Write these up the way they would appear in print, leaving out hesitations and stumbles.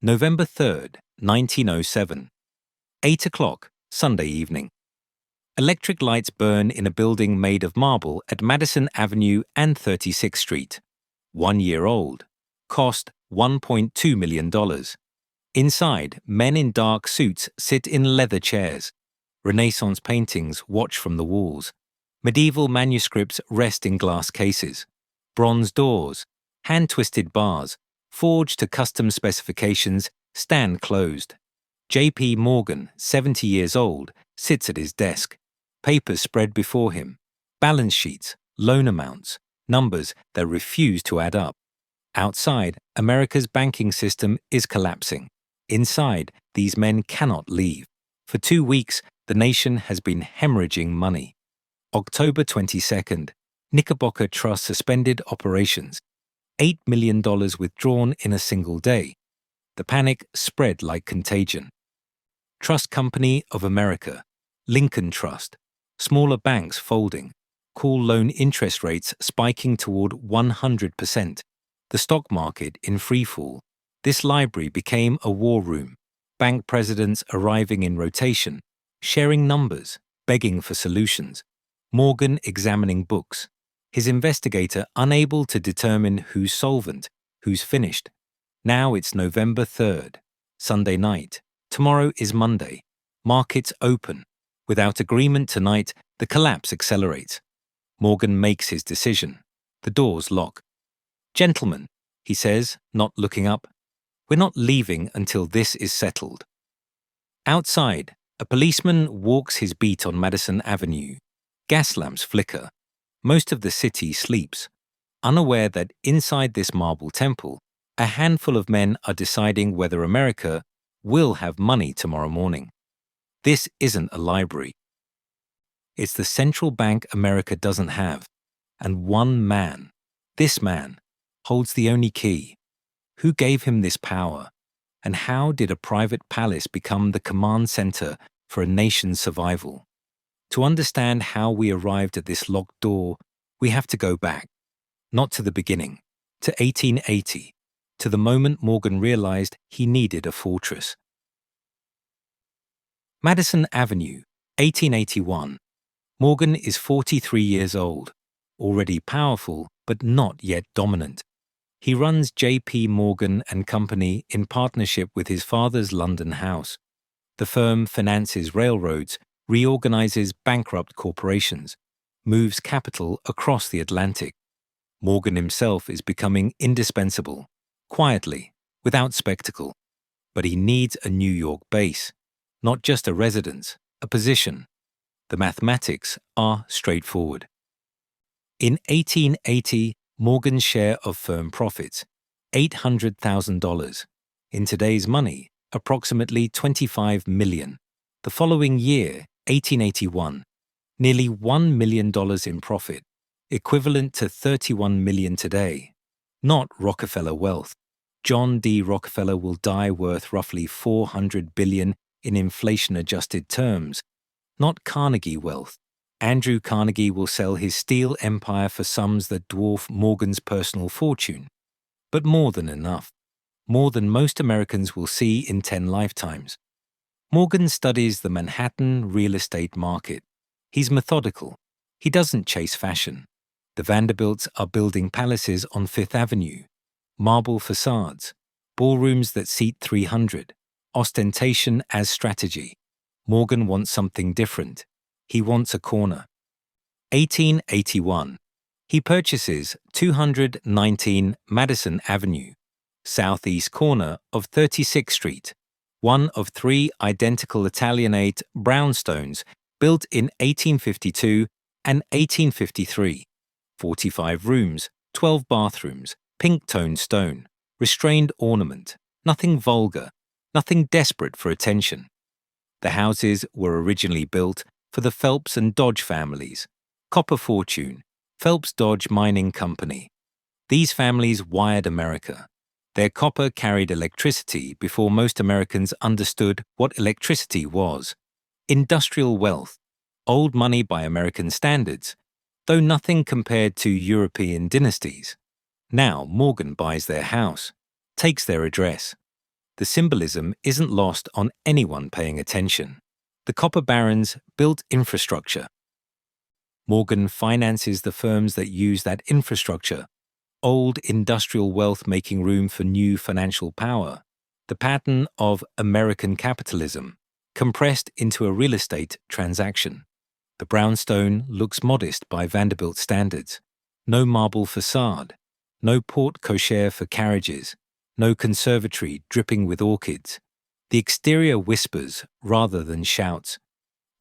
November 3rd, 1907. 8 o'clock, Sunday evening. Electric lights burn in a building made of marble at Madison Avenue and 36th Street. 1 year old. Cost $1.2 million. Inside, men in dark suits sit in leather chairs. Renaissance paintings watch from the walls. Medieval manuscripts rest in glass cases. Bronze doors, hand-twisted bars, forged to custom specifications, stand closed. J.P. Morgan, 70 years old, sits at his desk. Papers spread before him. Balance sheets, loan amounts, numbers that refuse to add up. Outside, America's banking system is collapsing. Inside, these men cannot leave. For 2 weeks, the nation has been hemorrhaging money. October 22nd, Knickerbocker Trust suspended operations. $8 million withdrawn in a single day. The panic spread like contagion. Trust Company of America, Lincoln Trust, smaller banks folding, call loan interest rates spiking toward 100%, the stock market in freefall. This library became a war room, bank presidents arriving in rotation, sharing numbers, begging for solutions, Morgan examining books, his investigator unable to determine who's solvent, who's finished. Now it's November 3rd, Sunday night. Tomorrow is Monday. Markets open. Without agreement tonight, the collapse accelerates. Morgan makes his decision. The doors lock. "Gentlemen," he says, not looking up, "we're not leaving until this is settled." Outside, a policeman walks his beat on Madison Avenue. Gas lamps flicker. Most of the city sleeps, unaware that inside this marble temple, a handful of men are deciding whether America will have money tomorrow morning. This isn't a library. It's the central bank America doesn't have. And one man, this man, holds the only key. Who gave him this power? And how did a private palace become the command center for a nation's survival? To understand how we arrived at this locked door, we have to go back, not to the beginning, to 1880, to the moment Morgan realized he needed a fortress. Madison Avenue, 1881. Morgan is 43 years old, already powerful but not yet dominant. He runs J.P. Morgan and Company in partnership with his father's London house. The firm finances railroads, reorganizes bankrupt corporations, moves capital across the Atlantic. Morgan himself is becoming indispensable, quietly, without spectacle. But he needs a New York base, not just a residence, a position. The mathematics are straightforward. In 1880, Morgan's share of firm profits, $800,000. In today's money, approximately $25 million. The following year, 1881, nearly $1 million in profit, equivalent to $31 million today. Not Rockefeller wealth. John D. Rockefeller will die worth roughly $400 billion in inflation-adjusted terms. Not Carnegie wealth. Andrew Carnegie will sell his steel empire for sums that dwarf Morgan's personal fortune. But more than enough. More than most Americans will see in 10 lifetimes. Morgan studies the Manhattan real estate market. He's methodical. He doesn't chase fashion. The Vanderbilts are building palaces on Fifth Avenue. Marble facades. Ballrooms that seat 300. Ostentation as strategy. Morgan wants something different. He wants a corner. 1881. He purchases 219 Madison Avenue, southeast corner of 36th Street, one of 3 identical Italianate brownstones built in 1852 and 1853. 45 rooms, 12 bathrooms, pink-toned stone, restrained ornament, nothing vulgar, nothing desperate for attention. The houses were originally built for the Phelps and Dodge families, Copper Fortune, Phelps Dodge Mining Company. These families wired America. Their copper carried electricity before most Americans understood what electricity was. Industrial wealth, old money by American standards, though nothing compared to European dynasties. Now Morgan buys their house, takes their address. The symbolism isn't lost on anyone paying attention. The copper barons built infrastructure. Morgan finances the firms that use that infrastructure. Old industrial wealth making room for new financial power. The pattern of American capitalism, compressed into a real estate transaction. The brownstone looks modest by Vanderbilt standards. No marble facade, no porte cochere for carriages, no conservatory dripping with orchids. The exterior whispers rather than shouts.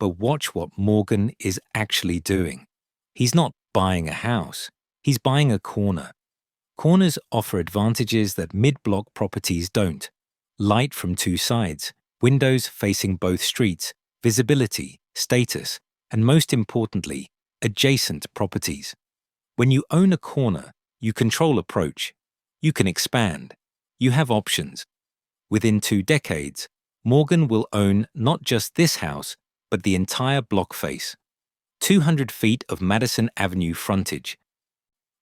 But watch what Morgan is actually doing. He's not buying a house, he's buying a corner. Corners offer advantages that mid-block properties don't. Light from two sides, windows facing both streets, visibility, status, and most importantly, adjacent properties. When you own a corner, you control approach. You can expand. You have options. Within 2 decades, Morgan will own not just this house, but the entire block face. 200 feet of Madison Avenue frontage.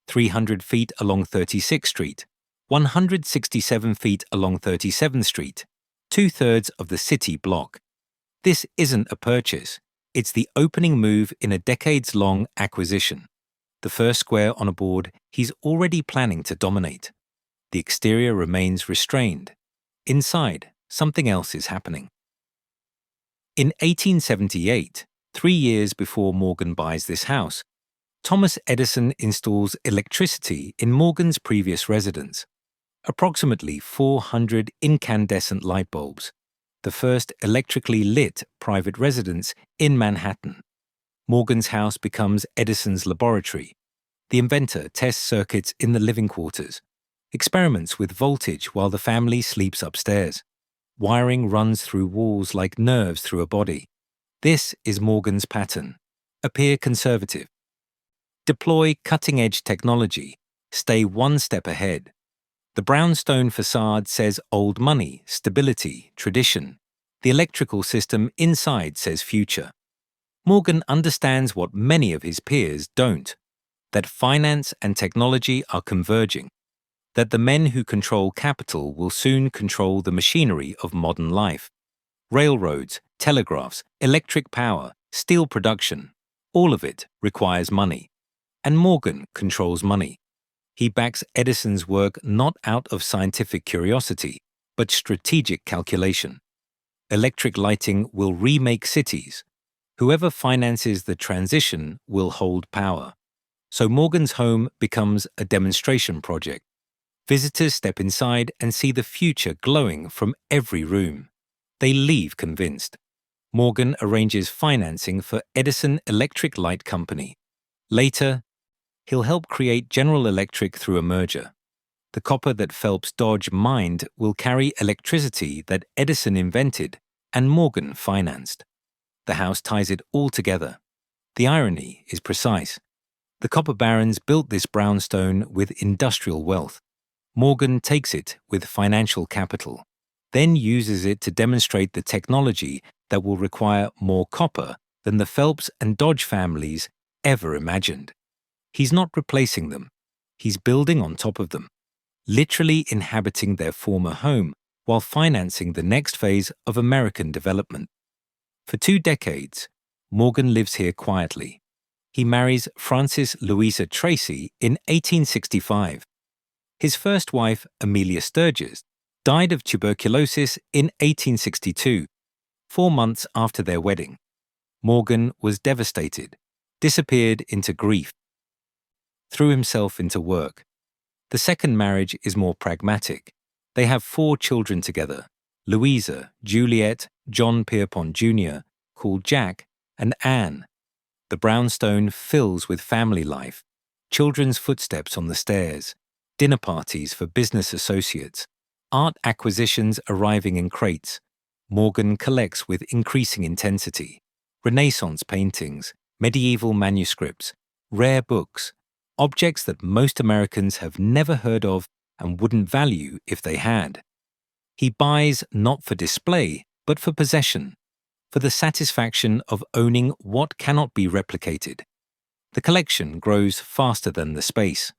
300 feet along 36th Street, 167 feet along 37th Street, 2/3 of the city block. This isn't a purchase, it's the opening move in a decades-long acquisition. The first square on a board he's already planning to dominate. The exterior remains restrained. Inside, something else is happening. In 1878, 3 years before Morgan buys this house, Thomas Edison installs electricity in Morgan's previous residence. Approximately 400 incandescent light bulbs, the first electrically lit private residence in Manhattan. Morgan's house becomes Edison's laboratory. The inventor tests circuits in the living quarters, experiments with voltage while the family sleeps upstairs. Wiring runs through walls like nerves through a body. This is Morgan's pattern. Appear conservative. Deploy cutting-edge technology. Stay one step ahead. The brownstone facade says old money, stability, tradition. The electrical system inside says future. Morgan understands what many of his peers don't, that finance and technology are converging, that the men who control capital will soon control the machinery of modern life. Railroads, telegraphs, electric power, steel production, all of it requires money. And Morgan controls money. He backs Edison's work not out of scientific curiosity, but strategic calculation. Electric lighting will remake cities. Whoever finances the transition will hold power. So Morgan's home becomes a demonstration project. Visitors step inside and see the future glowing from every room. They leave convinced. Morgan arranges financing for Edison Electric Light Company. Later, he'll help create General Electric through a merger. The copper that Phelps Dodge mined will carry electricity that Edison invented and Morgan financed. The house ties it all together. The irony is precise. The copper barons built this brownstone with industrial wealth. Morgan takes it with financial capital, then uses it to demonstrate the technology that will require more copper than the Phelps and Dodge families ever imagined. He's not replacing them. He's building on top of them, literally inhabiting their former home while financing the next phase of American development. For 2 decades, Morgan lives here quietly. He marries Frances Louisa Tracy in 1865. His first wife, Amelia Sturgis, died of tuberculosis in 1862, 4 months after their wedding. Morgan was devastated, disappeared into grief, threw himself into work. The second marriage is more pragmatic. They have 4 children together, Louisa, Juliet, John Pierpont Jr., called Jack, and Anne. The brownstone fills with family life, children's footsteps on the stairs, dinner parties for business associates, art acquisitions arriving in crates. Morgan collects with increasing intensity. Renaissance paintings, medieval manuscripts, rare books, objects that most Americans have never heard of and wouldn't value if they had. He buys not for display, but for possession, for the satisfaction of owning what cannot be replicated. The collection grows faster than the space.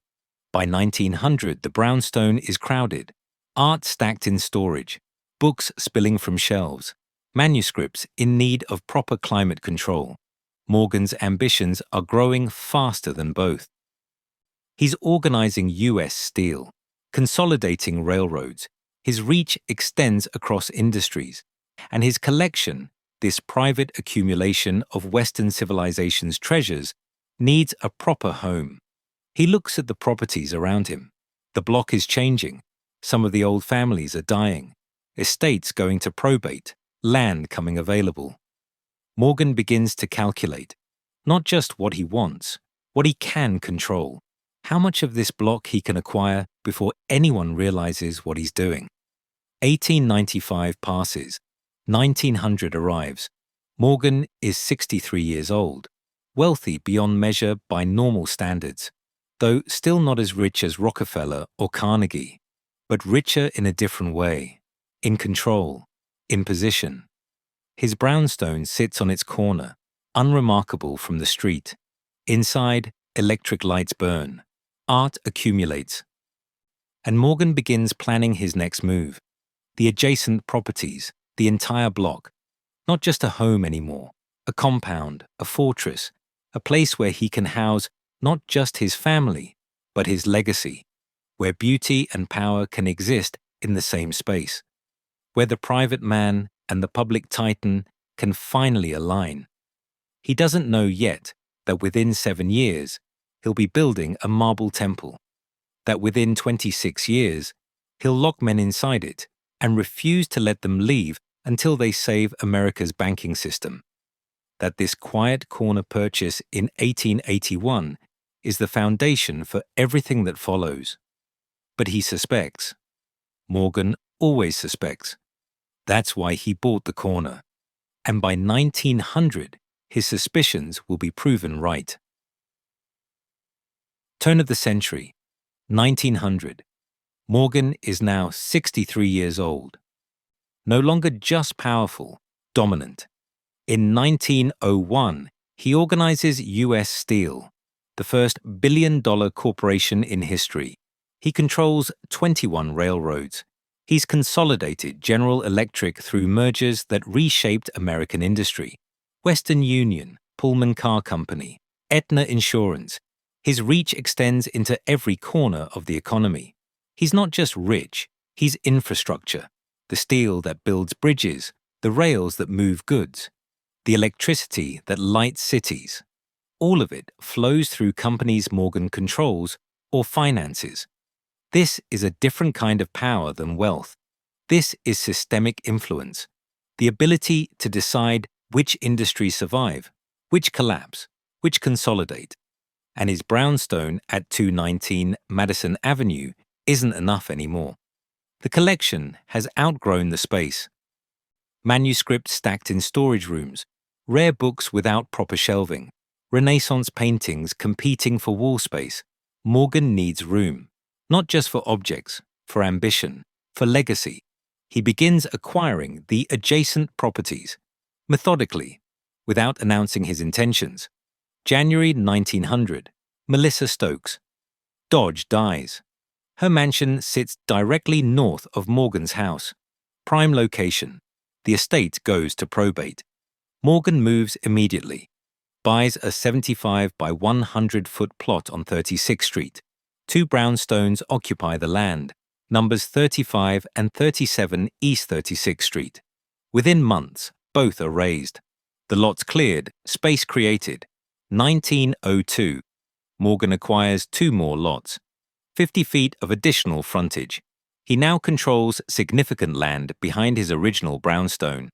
By 1900, the brownstone is crowded, art stacked in storage. books spilling from shelves, manuscripts in need of proper climate control. Morgan's ambitions are growing faster than both. He's organizing U.S. Steel, consolidating railroads. His reach extends across industries, and his collection, this private accumulation of Western civilization's treasures, needs a proper home. He looks at the properties around him. The block is changing. Some of the old families are dying. Estates going to probate, land coming available. Morgan begins to calculate, not just what he wants, what he can control, how much of this block he can acquire before anyone realizes what he's doing. 1895 passes. 1900 arrives. Morgan is 63 years old, wealthy beyond measure by normal standards, though still not as rich as Rockefeller or Carnegie, but richer in a different way, in control, in position. His brownstone sits on its corner, unremarkable from the street. Inside, electric lights burn. Art accumulates. And Morgan begins planning his next move. The adjacent properties, the entire block. Not just a home anymore, a compound, a fortress, a place where he can house not just his family, but his legacy, where beauty and power can exist in the same space, where the private man and the public titan can finally align. He doesn't know yet that within 7 years, he'll be building a marble temple, that within 26 years, he'll lock men inside it and refuse to let them leave until they save America's banking system, that this quiet corner purchase in 1881 is the foundation for everything that follows. But he suspects. Morgan always suspects. That's why he bought the corner. And by 1900, his suspicions will be proven right. Turn of the century, 1900. Morgan is now 63 years old. No longer just powerful, dominant. In 1901, he organizes U.S. Steel, the first billion-dollar corporation in history. He controls 21 railroads. He's consolidated General Electric through mergers that reshaped American industry. Western Union, Pullman Car Company, Aetna Insurance. His reach extends into every corner of the economy. He's not just rich, he's infrastructure. The steel that builds bridges, the rails that move goods, the electricity that lights cities. All of it flows through companies Morgan controls or finances. This is a different kind of power than wealth. This is systemic influence, the ability to decide which industries survive, which collapse, which consolidate. And his brownstone at 219 Madison Avenue isn't enough anymore. The collection has outgrown the space. Manuscripts stacked in storage rooms, rare books without proper shelving, Renaissance paintings competing for wall space. Morgan needs room, not just for objects, for ambition, for legacy. He begins acquiring the adjacent properties, methodically, without announcing his intentions. January 1900, Melissa Stokes. Dodge dies. Her mansion sits directly north of Morgan's house. Prime location. The estate goes to probate. Morgan moves immediately. Buys a 75 by 100-foot plot on 36th Street. 2 brownstones occupy the land, numbers 35 and 37 East 36th Street. Within months, both are razed. The lots cleared, space created. 1902. Morgan acquires 2 more lots. 50 feet of additional frontage. He now controls significant land behind his original brownstone.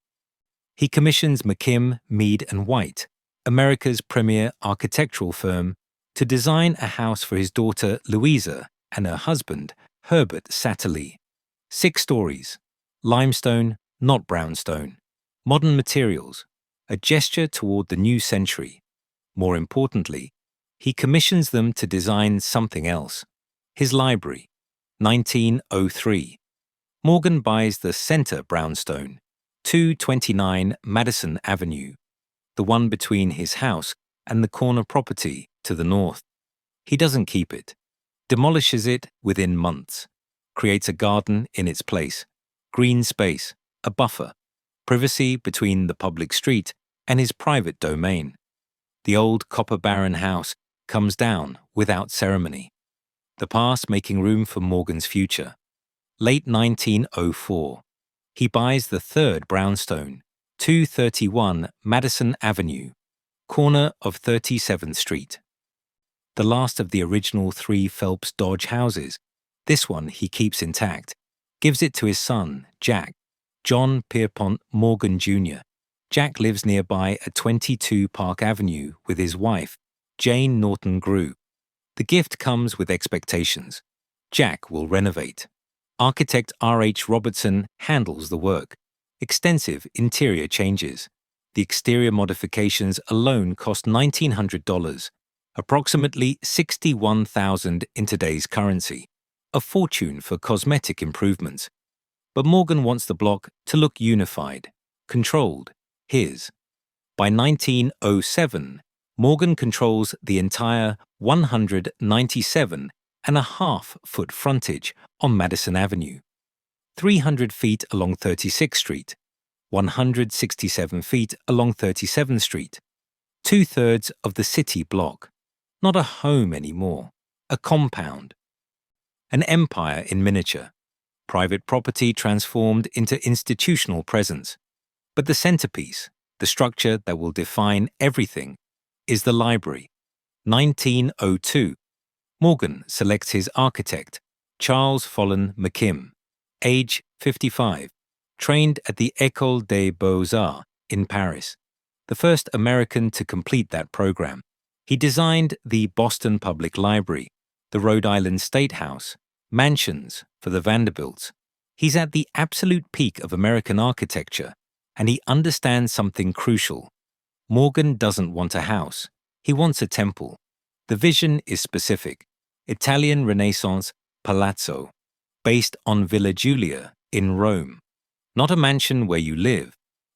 He commissions McKim, Mead & White, America's premier architectural firm, to design a house for his daughter Louisa and her husband, Herbert Satterlee. 6 stories. Limestone, not brownstone. Modern materials. A gesture toward the new century. More importantly, he commissions them to design something else. His library, 1903. Morgan buys the center brownstone, 229 Madison Avenue, the one between his house and the corner property to the north. He doesn't keep it, demolishes it within months, creates a garden in its place. Green space, a buffer, privacy between the public street and his private domain. The old copper baron house comes down without ceremony. The past making room for Morgan's future. Late 1904. He buys the third brownstone, 231 Madison Avenue, corner of 37th Street. The last of the original 3 Phelps Dodge houses, this one he keeps intact, gives it to his son, Jack, John Pierpont Morgan Jr. Jack lives nearby at 22 Park Avenue with his wife, Jane Norton Grew. The gift comes with expectations. Jack will renovate. Architect R.H. Robertson handles the work. Extensive interior changes. The exterior modifications alone cost $1,900, approximately $61,000 in today's currency, a fortune for cosmetic improvements. But Morgan wants the block to look unified, controlled, his. By 1907, Morgan controls the entire 197.5-foot frontage on Madison Avenue, 300 feet along 36th Street, 167 feet along 37th Street, 2/3 of the city block. Not a home anymore, a compound. An empire in miniature. Private property transformed into institutional presence. But the centerpiece, the structure that will define everything, is the library. 1902. Morgan selects his architect, Charles Follen McKim, age 55, trained at the École des Beaux-Arts in Paris, the first American to complete that program. He designed the Boston Public Library, the Rhode Island State House, mansions for the Vanderbilts. He's at the absolute peak of American architecture, and he understands something crucial. Morgan doesn't want a house. He wants a temple. The vision is specific. Italian Renaissance palazzo, based on Villa Giulia in Rome. Not a mansion where you live,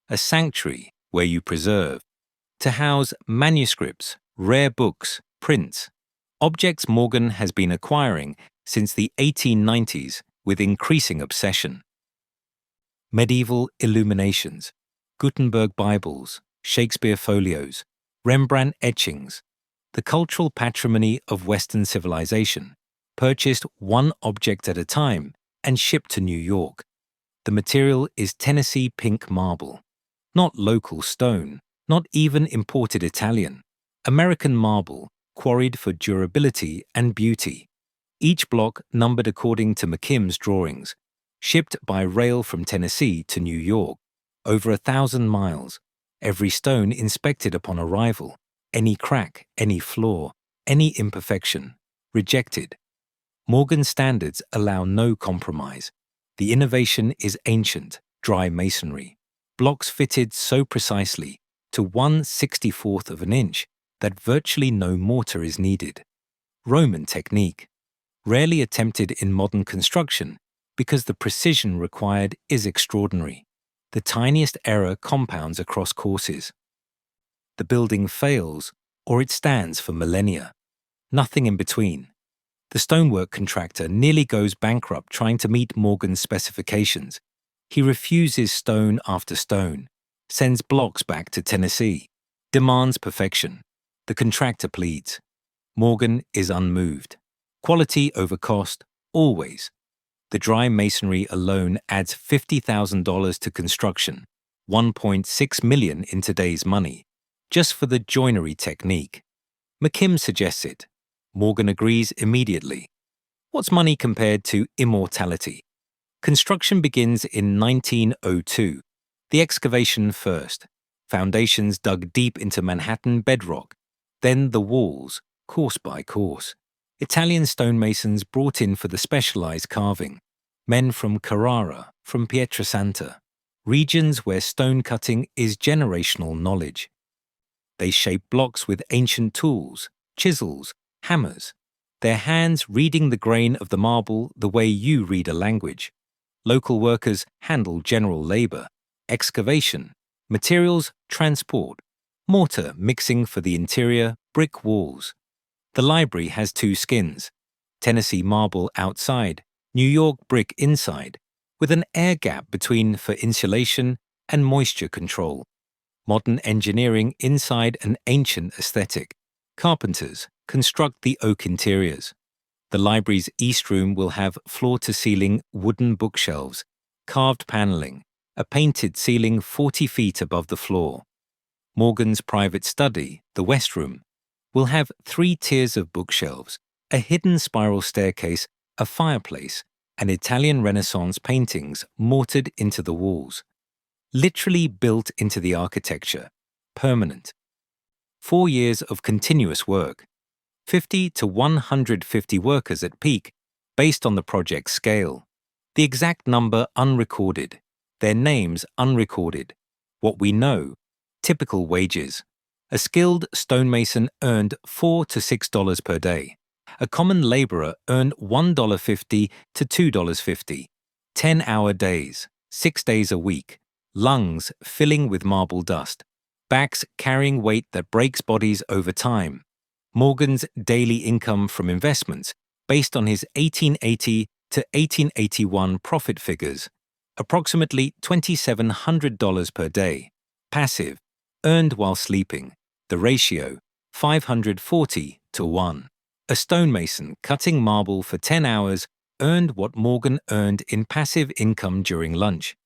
a sanctuary where you preserve. To house manuscripts, rare books, prints, objects Morgan has been acquiring since the 1890s with increasing obsession. Medieval illuminations, Gutenberg Bibles, Shakespeare folios, Rembrandt etchings, the cultural patrimony of Western civilization, purchased one object at a time and shipped to New York. The material is Tennessee pink marble, not local stone, not even imported Italian. American marble, quarried for durability and beauty. Each block numbered according to McKim's drawings, shipped by rail from Tennessee to New York, over 1,000 miles, every stone inspected upon arrival, any crack, any flaw, any imperfection, rejected. Morgan's standards allow no compromise. The innovation is ancient, dry masonry, blocks fitted so precisely to 1/64th of an inch that virtually no mortar is needed. Roman technique, rarely attempted in modern construction because the precision required is extraordinary. The tiniest error compounds across courses. The building fails, or it stands for millennia. Nothing in between. The stonework contractor nearly goes bankrupt trying to meet Morgan's specifications. He refuses stone after stone, sends blocks back to Tennessee, demands perfection. The contractor pleads. Morgan is unmoved. Quality over cost, always. The dry masonry alone adds $50,000 to construction, $1.6 million in today's money, just for the joinery technique. McKim suggests it. Morgan agrees immediately. What's money compared to immortality? Construction begins in 1902. The excavation first. Foundations dug deep into Manhattan bedrock. Then the walls, course by course. Italian stonemasons brought in for the specialized carving. Men from Carrara, from Pietrasanta. Regions where stone cutting is generational knowledge. They shape blocks with ancient tools, chisels, hammers, their hands reading the grain of the marble the way you read a language. Local workers handle general labor, excavation, materials transport, mortar mixing for the interior, brick walls. The library has 2 skins, Tennessee marble outside, New York brick inside, with an air gap between for insulation and moisture control. Modern engineering inside an ancient aesthetic. Carpenters construct the oak interiors. The library's East Room will have floor-to-ceiling wooden bookshelves, carved paneling, a painted ceiling 40 feet above the floor. Morgan's private study, the West Room, will have 3 tiers of bookshelves, a hidden spiral staircase, a fireplace, and Italian Renaissance paintings mortared into the walls. Literally built into the architecture, permanent. 4 years of continuous work, 50 to 150 workers at peak, based on the project's scale. The exact number unrecorded, their names unrecorded. What we know, typical wages. A skilled stonemason earned $4 to $6 per day. A common laborer earned $1.50 to $2.50. 10-hour days, 6 days a week. Lungs filling with marble dust. Backs carrying weight that breaks bodies over time. Morgan's daily income from investments, based on his 1880 to 1881 profit figures, approximately $2,700 per day. Passive, earned while sleeping. The ratio, 540 to 1. A stonemason cutting marble for 10 hours earned what Morgan earned in passive income during lunch.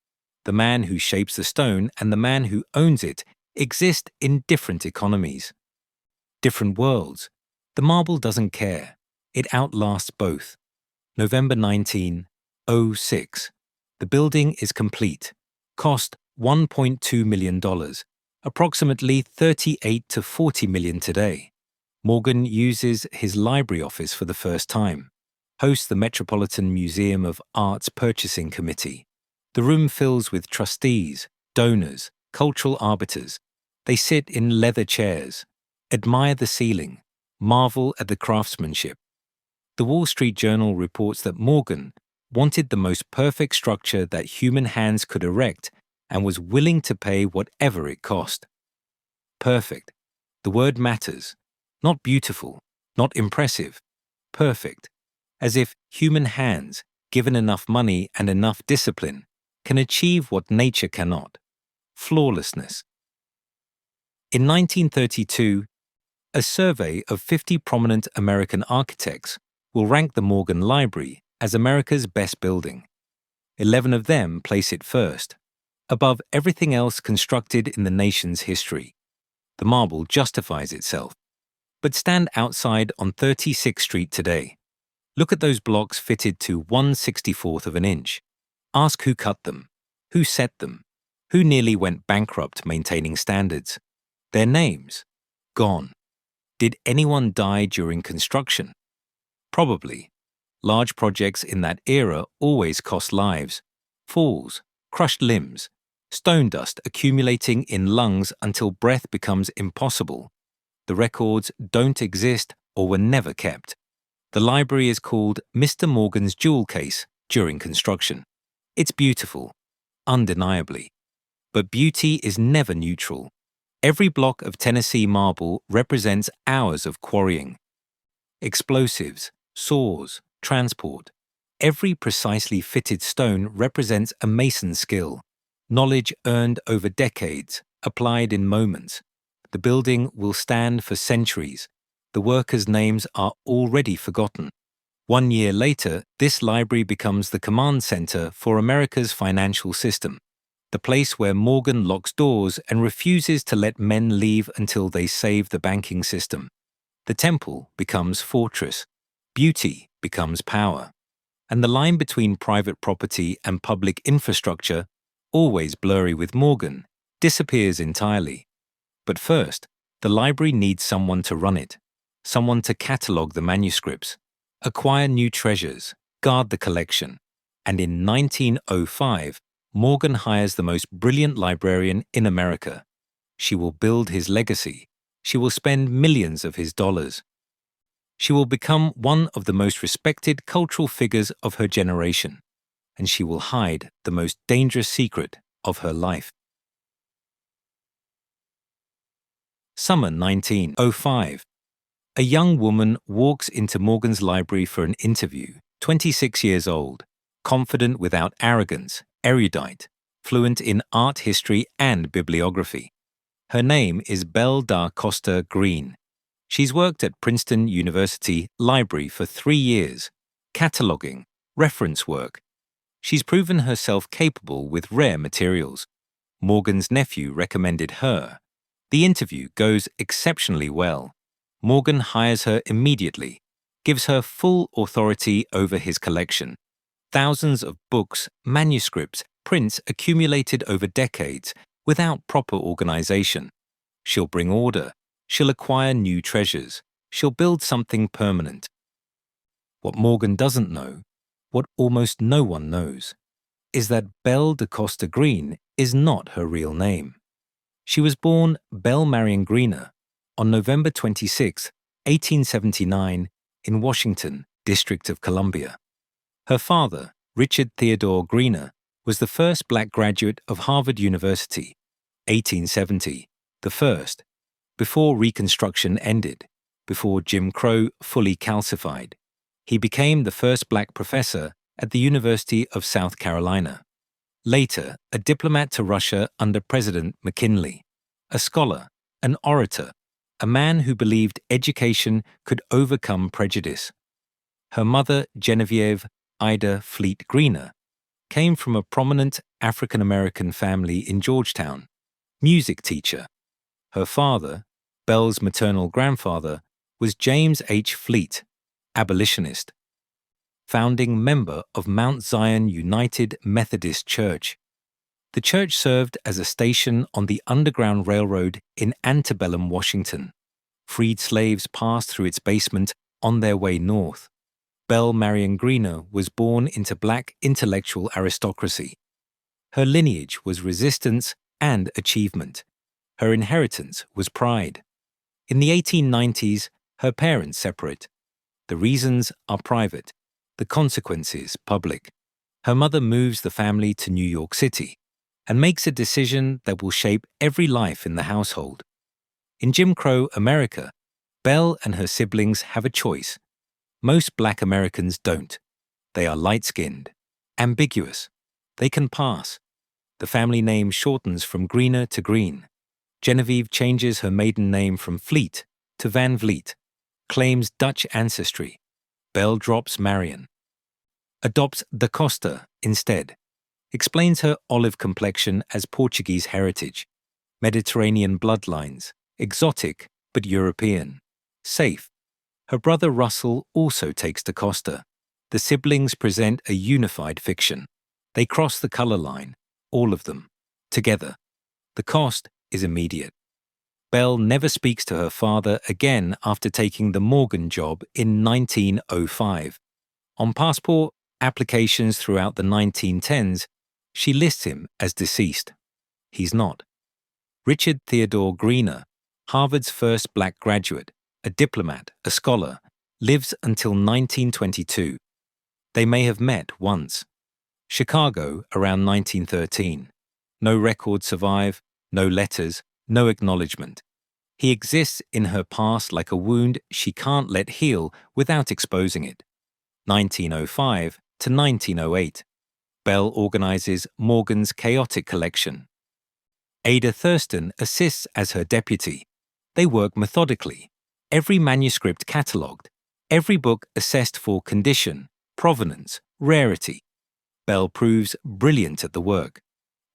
The man who shapes the stone and the man who owns it exist in different economies. Different worlds. The marble doesn't care. It outlasts both. November 1906. The building is complete. Cost $1.2 million, approximately $38 to $40 million today. Morgan uses his library office for the first time. Hosts the Metropolitan Museum of Art's purchasing committee. The room fills with trustees, donors, cultural arbiters. They sit in leather chairs, admire the ceiling, marvel at the craftsmanship. The Wall Street Journal reports that Morgan wanted the most perfect structure that human hands could erect and was willing to pay whatever it cost. Perfect. The word matters. Not beautiful, not impressive. Perfect. As if human hands, given enough money and enough discipline, can achieve what nature cannot. Flawlessness. In 1932, a survey of 50 prominent American architects will rank the Morgan Library as America's best building. 11 of them place it first, above everything else constructed in the nation's history. The marble justifies itself. But stand outside on 36th Street today. Look at those blocks fitted to 1/64th of an inch. Ask who cut them, who set them, who nearly went bankrupt maintaining standards. Their names? Gone. Did anyone die during construction? Probably. Large projects in that era always cost lives. Falls, crushed limbs, stone dust accumulating in lungs until breath becomes impossible. The records don't exist or were never kept. The library is called Mr. Morgan's Jewel Case during construction. It's beautiful, undeniably. But beauty is never neutral. Every block of Tennessee marble represents hours of quarrying. Explosives, saws, transport. Every precisely fitted stone represents a mason's skill. Knowledge earned over decades, applied in moments. The building will stand for centuries. The workers' names are already forgotten. 1 year later, this library becomes the command center for America's financial system, the place where Morgan locks doors and refuses to let men leave until they save the banking system. The temple becomes fortress. Beauty becomes power. And the line between private property and public infrastructure, always blurry with Morgan, disappears entirely. But first, the library needs someone to run it, someone to catalogue the manuscripts, acquire new treasures, guard the collection. And in 1905, Morgan hires the most brilliant librarian in America. She will build his legacy. She will spend millions of his dollars. She will become one of the most respected cultural figures of her generation, and she will hide the most dangerous secret of her life. Summer 1905. A young woman walks into Morgan's library for an interview, 26 years old, confident without arrogance, erudite, fluent in art history and bibliography. Her name is Belle da Costa Green. She's worked at Princeton University Library for 3 years, cataloging, reference work. She's proven herself capable with rare materials. Morgan's nephew recommended her. The interview goes exceptionally well. Morgan hires her immediately, gives her full authority over his collection. Thousands of books, manuscripts, prints accumulated over decades without proper organization. She'll bring order. She'll acquire new treasures. She'll build something permanent. What Morgan doesn't know, what almost no one knows, is that Belle da Costa Green is not her real name. She was born Belle Marion Greener on November 26, 1879, in Washington, District of Columbia. Her father, Richard Theodore Greener, was the first black graduate of Harvard University, 1870, the first, before Reconstruction ended, before Jim Crow fully calcified. He became the first black professor at the University of South Carolina. Later, a diplomat to Russia under President McKinley, a scholar, an orator, a man who believed education could overcome prejudice. Her mother, Genevieve Ida Fleet Greener, came from a prominent African-American family in Georgetown, music teacher. Her father, Belle's maternal grandfather, was James H. Fleet, abolitionist, founding member of Mount Zion United Methodist Church. The church served as a station on the Underground Railroad in antebellum Washington. Freed slaves passed through its basement on their way north. Belle Marion Greener was born into black intellectual aristocracy. Her lineage was resistance and achievement. Her inheritance was pride. In the 1890s, her parents separate. The reasons are private, the consequences public. Her mother moves the family to New York City and makes a decision that will shape every life in the household. In Jim Crow America, Belle and her siblings have a choice. Most black Americans don't. They are light-skinned, ambiguous. They can pass. The family name shortens from Greener to Green. Genevieve changes her maiden name from Fleet to Van Vliet, claims Dutch ancestry. Belle drops Marion. Adopts da Costa instead. Explains her olive complexion as Portuguese heritage. Mediterranean bloodlines, exotic but European. Safe. Her brother Russell also takes da Costa. The siblings present a unified fiction. They cross the color line, all of them, together. The cost is immediate. Belle never speaks to her father again after taking the Morgan job in 1905. On passport applications throughout the 1910s, she lists him as deceased. He's not. Richard Theodore Greener, Harvard's first black graduate, a diplomat, a scholar, lives until 1922. They may have met once. Chicago around 1913. No records survive, no letters, no acknowledgement. He exists in her past like a wound she can't let heal without exposing it. 1905 to 1908. Belle organizes Morgan's chaotic collection. Ada Thurston assists as her deputy. They work methodically. Every manuscript catalogued. Every book assessed for condition, provenance, rarity. Belle proves brilliant at the work.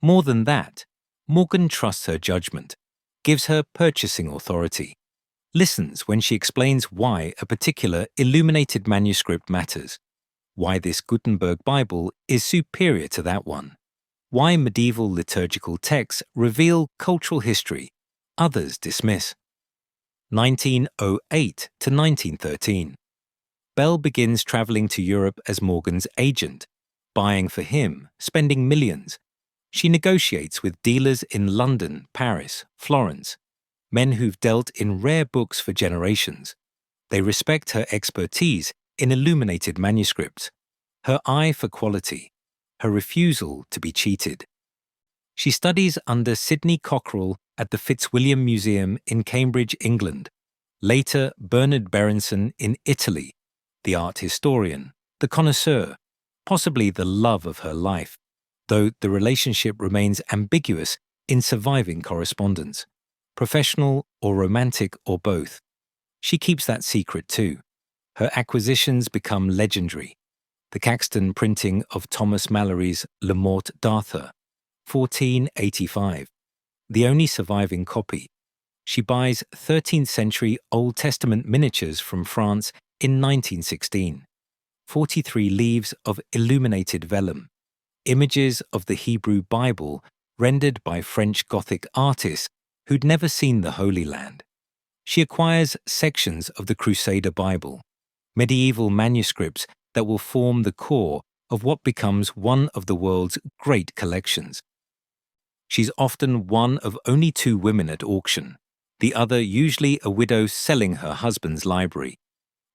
More than that, Morgan trusts her judgment, gives her purchasing authority, listens when she explains why a particular illuminated manuscript matters, why this Gutenberg Bible is superior to that one, why medieval liturgical texts reveal cultural history, others dismiss. 1908 to 1913. Belle begins traveling to Europe as Morgan's agent, buying for him, spending millions. She negotiates with dealers in London, Paris, Florence, men who've dealt in rare books for generations. They respect her expertise in illuminated manuscripts, her eye for quality, her refusal to be cheated. She studies under Sidney Cockerell at the Fitzwilliam Museum in Cambridge, England, later Bernard Berenson in Italy, the art historian, the connoisseur. possibly the love of her life, though the relationship remains ambiguous in surviving correspondence, professional or romantic or both. She keeps that secret too. Her acquisitions become legendary. The Caxton printing of Thomas Mallory's Le Morte d'Arthur, 1485, the only surviving copy. She buys 13th century Old Testament miniatures from France in 1916, 43 leaves of illuminated vellum, images of the Hebrew Bible rendered by French Gothic artists who'd never seen the Holy Land. She acquires sections of the Crusader Bible, medieval manuscripts that will form the core of what becomes one of the world's great collections. She's often one of only 2 women at auction, the other usually a widow selling her husband's library.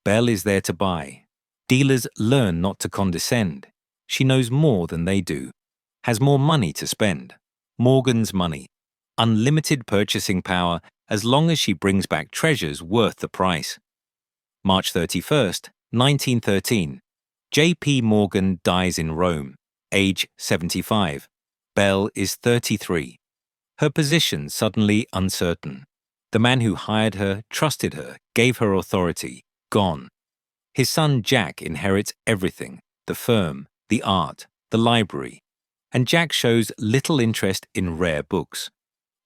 Belle is there to buy. Dealers learn not to condescend. She knows more than they do, has more money to spend. Morgan's money, unlimited purchasing power as long as she brings back treasures worth the price. March 31st, 1913. J.P. Morgan dies in Rome, age 75. Belle is 33. Her position suddenly uncertain. The man who hired her, trusted her, gave her authority, gone. His son Jack inherits everything, the firm, the art, the library, and Jack shows little interest in rare books.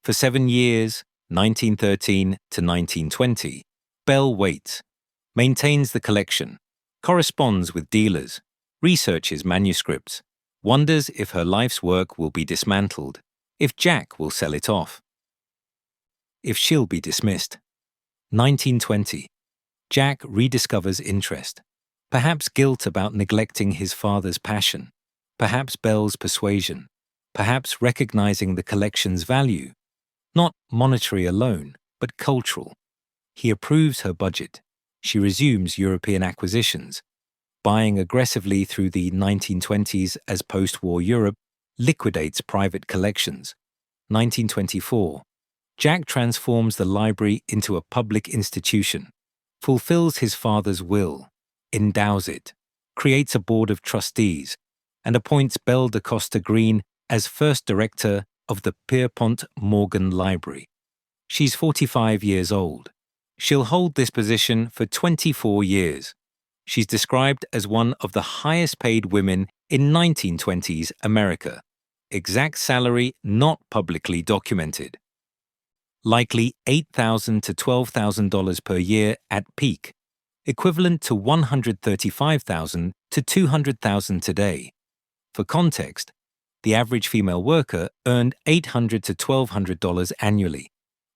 For 7 years, 1913 to 1920, Belle waits, maintains the collection, corresponds with dealers, researches manuscripts, wonders if her life's work will be dismantled, if Jack will sell it off, if she'll be dismissed. 1920. Jack rediscovers interest, perhaps guilt about neglecting his father's passion, perhaps Belle's persuasion, perhaps recognizing the collection's value, not monetary alone, but cultural. He approves her budget. She resumes European acquisitions, buying aggressively through the 1920s as post-war Europe liquidates private collections. 1924. Jack transforms the library into a public institution, fulfills his father's will, endows it, creates a board of trustees, and appoints Belle da Costa Green as first director of the Pierpont Morgan Library. She's 45 years old. She'll hold this position for 24 years. She's described as one of the highest paid women in 1920s America. Exact salary not publicly documented. Likely $8,000 to $12,000 per year at peak, equivalent to $135,000 to $200,000 today. For context, the average female worker earned $800 to $1,200 annually.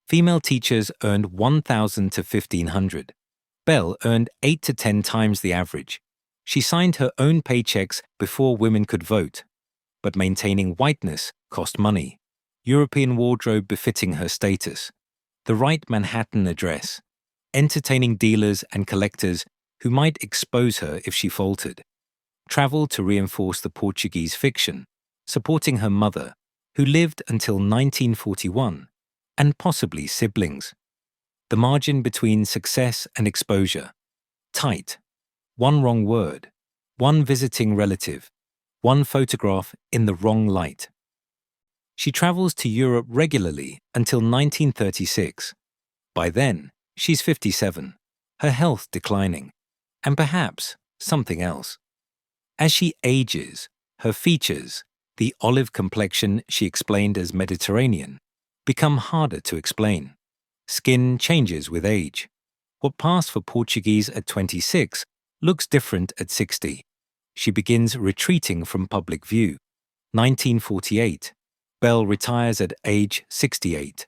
Female teachers earned $1,000 to $1,500. Belle earned 8 to 10 times the average. She signed her own paychecks before women could vote. But maintaining whiteness cost money. European wardrobe befitting her status. The right Manhattan address. Entertaining dealers and collectors who might expose her if she faltered. Travel to reinforce the Portuguese fiction. Supporting her mother, who lived until 1941, and possibly siblings. The margin between success and exposure. Tight. One wrong word. One visiting relative. One photograph in the wrong light. She travels to Europe regularly until 1936. By then, she's 57, her health declining, and perhaps something else. As she ages, her features, the olive complexion she explained as Mediterranean, become harder to explain. Skin changes with age. What passed for Portuguese at 26 looks different at 60. She begins retreating from public view. 1948. Belle retires at age 68.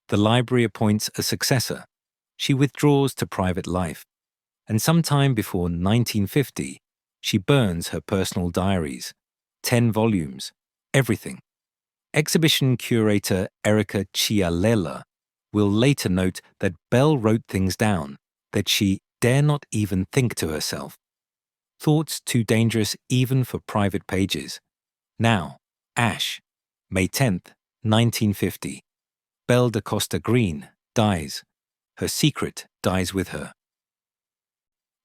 The library appoints a successor. She withdraws to private life. And sometime before 1950, she burns her personal diaries. 10 volumes. Everything. Exhibition curator Erica Chialela will later note that Belle wrote things down that she dare not even think to herself. Thoughts too dangerous even for private pages. Now, Ash, May 10th, 1950. Belle da Costa Green dies. Her secret dies with her.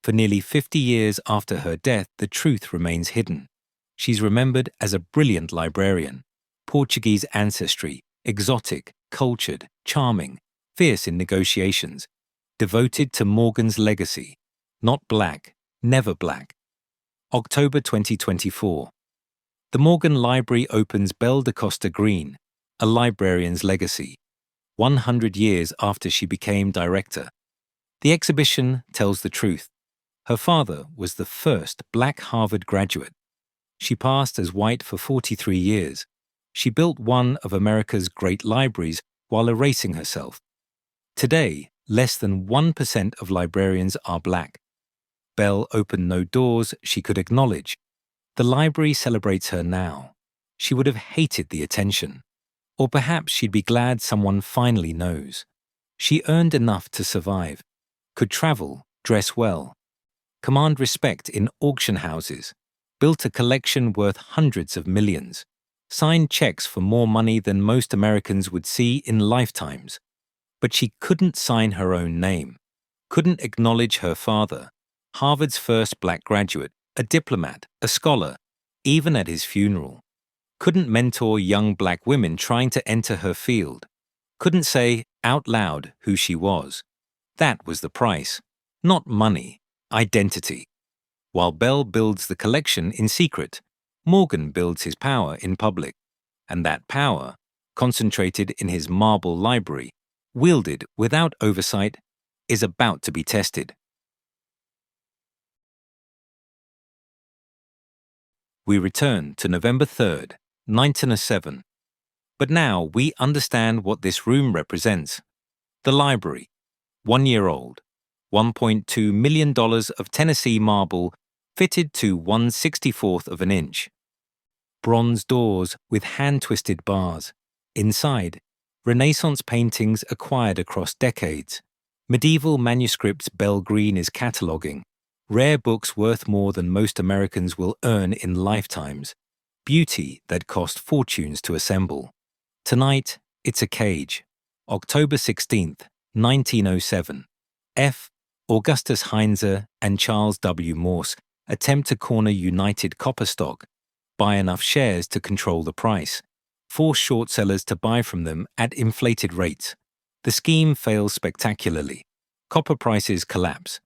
For nearly 50 years after her death, the truth remains hidden. She's remembered as a brilliant librarian, Portuguese ancestry, exotic, cultured, charming, fierce in negotiations, devoted to Morgan's legacy, not black, never black. October 2024. The Morgan Library opens Belle da Costa Green, a librarian's legacy, 100 years after she became director. The exhibition tells the truth. Her father was the first black Harvard graduate. She passed as white for 43 years. She built one of America's great libraries while erasing herself. Today, less than 1% of librarians are black. Belle opened no doors she could acknowledge. The library celebrates her now. She would have hated the attention. Or perhaps she'd be glad someone finally knows. She earned enough to survive, could travel, dress well, command respect in auction houses, built a collection worth hundreds of millions, signed checks for more money than most Americans would see in lifetimes. But she couldn't sign her own name, couldn't acknowledge her father, Harvard's first black graduate, a diplomat, a scholar, even at his funeral. Couldn't mentor young black women trying to enter her field. Couldn't say out loud who she was. That was the price. Not money, identity. While Belle builds the collection in secret, Morgan builds his power in public. And that power, concentrated in his marble library, wielded without oversight, is about to be tested. We return to November 3rd, 1907. But now we understand what this room represents. The library, 1 year old, $1.2 million of Tennessee marble fitted to 1/64th of an inch. Bronze doors with hand-twisted bars. Inside, Renaissance paintings acquired across decades. Medieval manuscripts Belle Green is cataloguing. Rare books worth more than most Americans will earn in lifetimes. Beauty that cost fortunes to assemble. Tonight, it's a cage. October 16th, 1907. F. Augustus Heinze and Charles W. Morse attempt to corner United Copper stock, buy enough shares to control the price, force short sellers to buy from them at inflated rates. The scheme fails spectacularly. Copper prices collapse.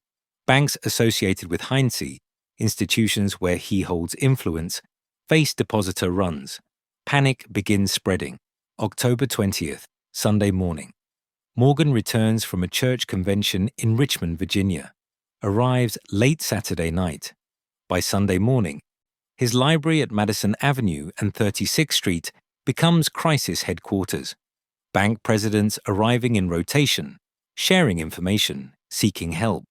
Banks associated with Heinze, institutions where he holds influence, face depositor runs. Panic begins spreading. October 20th, Sunday morning. Morgan returns from a church convention in Richmond, Virginia. Arrives late Saturday night. By Sunday morning, his library at Madison Avenue and 36th Street becomes crisis headquarters. Bank presidents arriving in rotation, sharing information, seeking help.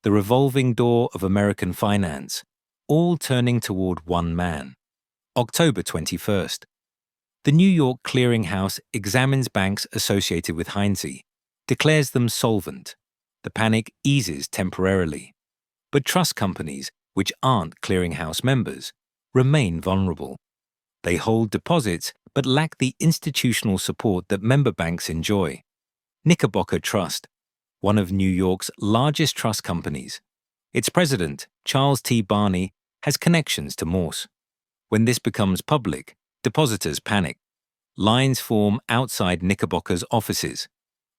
The revolving door of American finance, all turning toward one man. October 21st. The New York Clearing House examines banks associated with Heinze, declares them solvent. The panic eases temporarily. But trust companies, which aren't clearinghouse members, remain vulnerable. They hold deposits but lack the institutional support that member banks enjoy. Knickerbocker Trust, one of New York's largest trust companies. Its president, Charles T. Barney, has connections to Morse. When this becomes public, depositors panic. Lines form outside Knickerbocker's offices.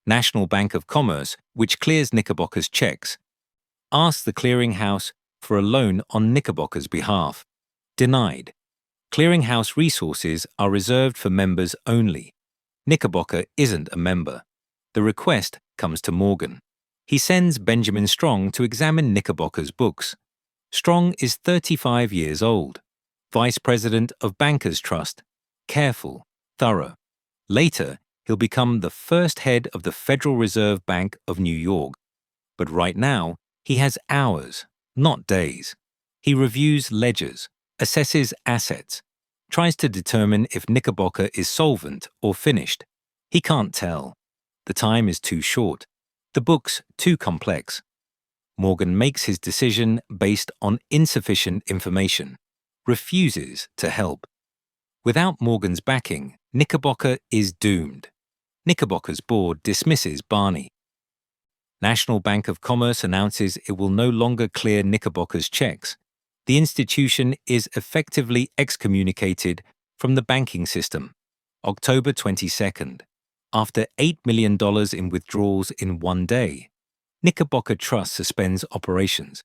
National Bank of Commerce, which clears Knickerbocker's checks, asks the clearinghouse for a loan on Knickerbocker's behalf. Denied. Clearinghouse resources are reserved for members only. Knickerbocker isn't a member. The request comes to Morgan. He sends Benjamin Strong to examine Knickerbocker's books. Strong is 35 years old, vice president of Bankers Trust, careful, thorough. Later, he'll become the first head of the Federal Reserve Bank of New York. But right now, he has hours, not days. He reviews ledgers, assesses assets, tries to determine if Knickerbocker is solvent or finished. He can't tell. The time is too short. The book's too complex. Morgan makes his decision based on insufficient information, refuses to help. Without Morgan's backing, Knickerbocker is doomed. Knickerbocker's board dismisses Barney. National Bank of Commerce announces it will no longer clear Knickerbocker's checks. The institution is effectively excommunicated from the banking system. October 22nd. After $8 million in withdrawals in one day, Knickerbocker Trust suspends operations.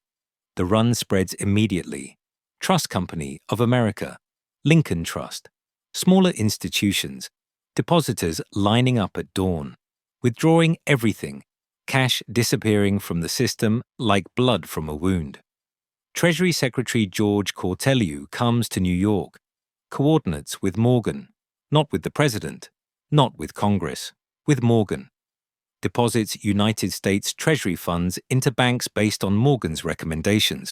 The run spreads immediately. Trust Company of America, Lincoln Trust, smaller institutions, depositors lining up at dawn, withdrawing everything, cash disappearing from the system like blood from a wound. Treasury Secretary George Cortelyou comes to New York, coordinates with Morgan, not with the President, not with Congress, with Morgan. Deposits United States Treasury funds into banks based on Morgan's recommendations.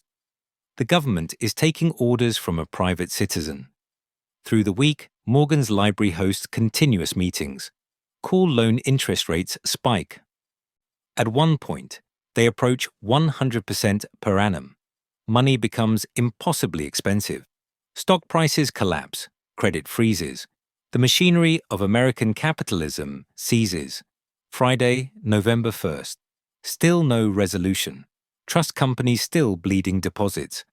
The government is taking orders from a private citizen. Through the week, Morgan's library hosts continuous meetings. Call loan interest rates spike. At one point, they approach 100% per annum. Money becomes impossibly expensive. Stock prices collapse, credit freezes. The machinery of American capitalism seizes. Friday, November 1st. Still no resolution. Trust companies still bleeding deposits.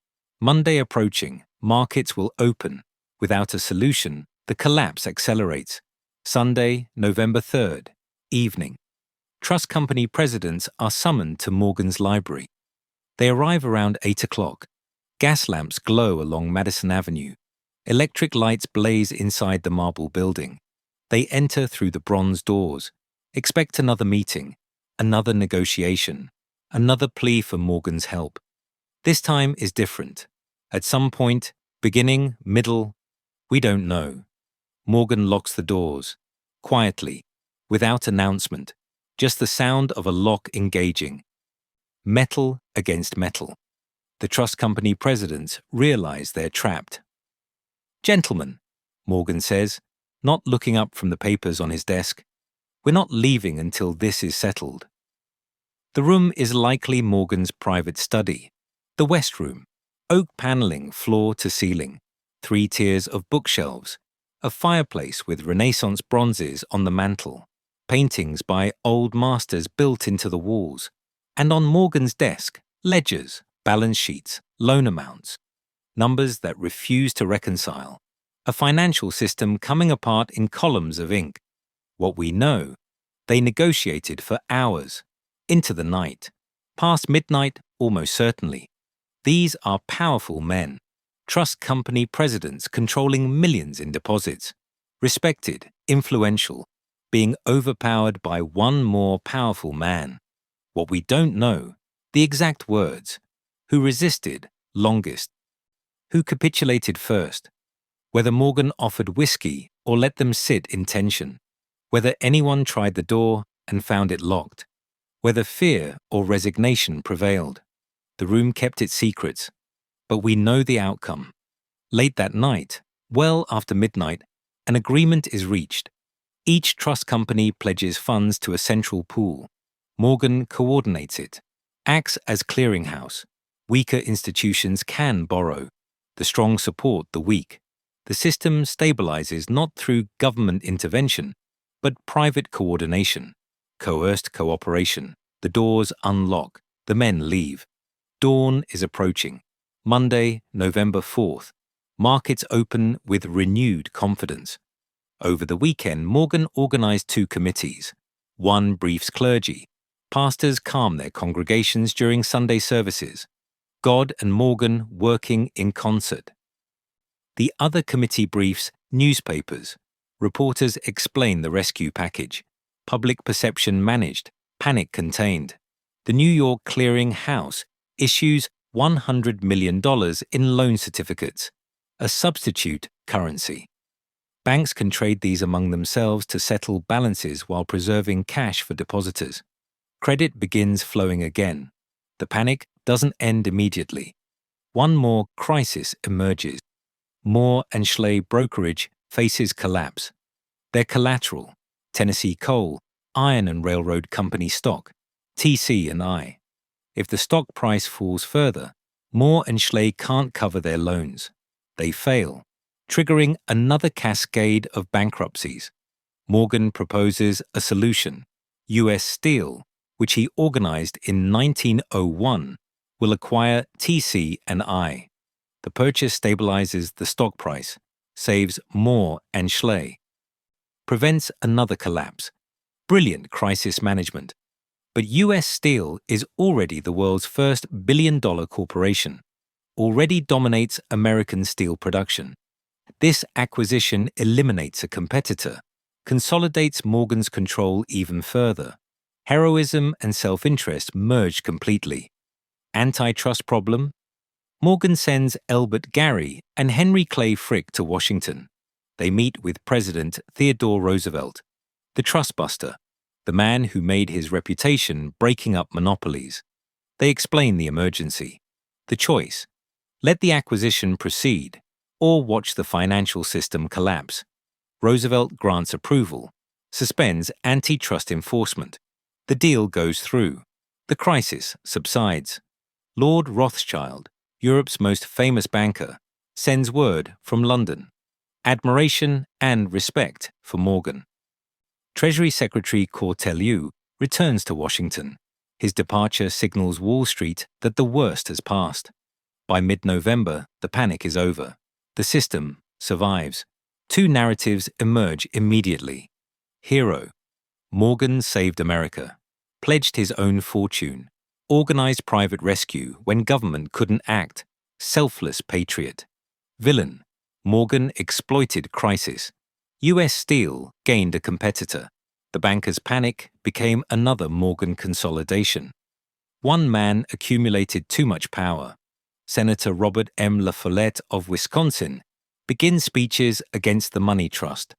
Monday approaching, markets will open. Without a solution, the collapse accelerates. Sunday, November 3rd. Evening. Trust company presidents are summoned to Morgan's library. They arrive around 8 o'clock. Gas lamps glow along Madison Avenue. Electric lights blaze inside the marble building. They enter through the bronze doors. Expect another meeting, another negotiation, another plea for Morgan's help. This time is different. At some point, beginning, middle, we don't know. Morgan locks the doors, quietly, without announcement, just the sound of a lock engaging. Metal against metal. The trust company presidents realize they're trapped. "Gentlemen," Morgan says, not looking up from the papers on his desk, "we're not leaving until this is settled." The room is likely Morgan's private study. The West Room. Oak paneling floor to ceiling. 3 tiers of bookshelves. A fireplace with Renaissance bronzes on the mantel. Paintings by old masters built into the walls. And on Morgan's desk, ledgers, balance sheets, loan amounts. Numbers that refuse to reconcile. A financial system coming apart in columns of ink. What we know, they negotiated for hours, into the night. Past midnight, almost certainly. These are powerful men. Trust company presidents controlling millions in deposits. Respected, influential, being overpowered by one more powerful man. What we don't know, the exact words. Who resisted longest? Who capitulated first? Whether Morgan offered whiskey or let them sit in tension. Whether anyone tried the door and found it locked. Whether fear or resignation prevailed. The room kept its secrets. But we know the outcome. Late that night, well after midnight, an agreement is reached. Each trust company pledges funds to a central pool. Morgan coordinates it, acts as clearinghouse. Weaker institutions can borrow. The strong support the weak. The system stabilizes not through government intervention, but private coordination. Coerced cooperation. The doors unlock. The men leave. Dawn is approaching. Monday, November 4th. Markets open with renewed confidence. Over the weekend, Morgan organized 2 committees. One briefs clergy. Pastors calm their congregations during Sunday services. God and Morgan working in concert. The other committee briefs newspapers. Reporters explain the rescue package. Public perception managed, panic contained. The New York Clearing House issues $100 million in loan certificates, a substitute currency. Banks can trade these among themselves to settle balances while preserving cash for depositors. Credit begins flowing again. The panic doesn't end immediately. One more crisis emerges. Moore and Schley brokerage faces collapse. Their collateral, Tennessee Coal, Iron and Railroad Company stock, TC&I. If the stock price falls further, Moore and Schley can't cover their loans. They fail, triggering another cascade of bankruptcies. Morgan proposes a solution. U.S. Steel, which he organized in 1901, will acquire TC&I. The purchase stabilizes the stock price, saves Moore and Schley, prevents another collapse. Brilliant crisis management. But US Steel is already the world's first billion-dollar corporation, already dominates American steel production. This acquisition eliminates a competitor, consolidates Morgan's control even further. Heroism and self-interest merge completely. Antitrust problem? Morgan sends Elbert Gary and Henry Clay Frick to Washington. They meet with President Theodore Roosevelt, the trustbuster, the man who made his reputation breaking up monopolies. They explain the emergency. The choice: let the acquisition proceed or watch the financial system collapse. Roosevelt grants approval, suspends antitrust enforcement. The deal goes through. The crisis subsides. Lord Rothschild, Europe's most famous banker, sends word from London. Admiration and respect for Morgan. Treasury Secretary Cortelyou returns to Washington. His departure signals Wall Street that the worst has passed. By mid-November, the panic is over. The system survives. Two narratives emerge immediately. Hero: Morgan saved America, pledged his own fortune, organized private rescue when government couldn't act, selfless patriot. Villain: Morgan exploited crisis. US Steel gained a competitor. The bankers' panic became another Morgan consolidation. One man accumulated too much power. Senator Robert M. La Follette of Wisconsin begins speeches against the money trust.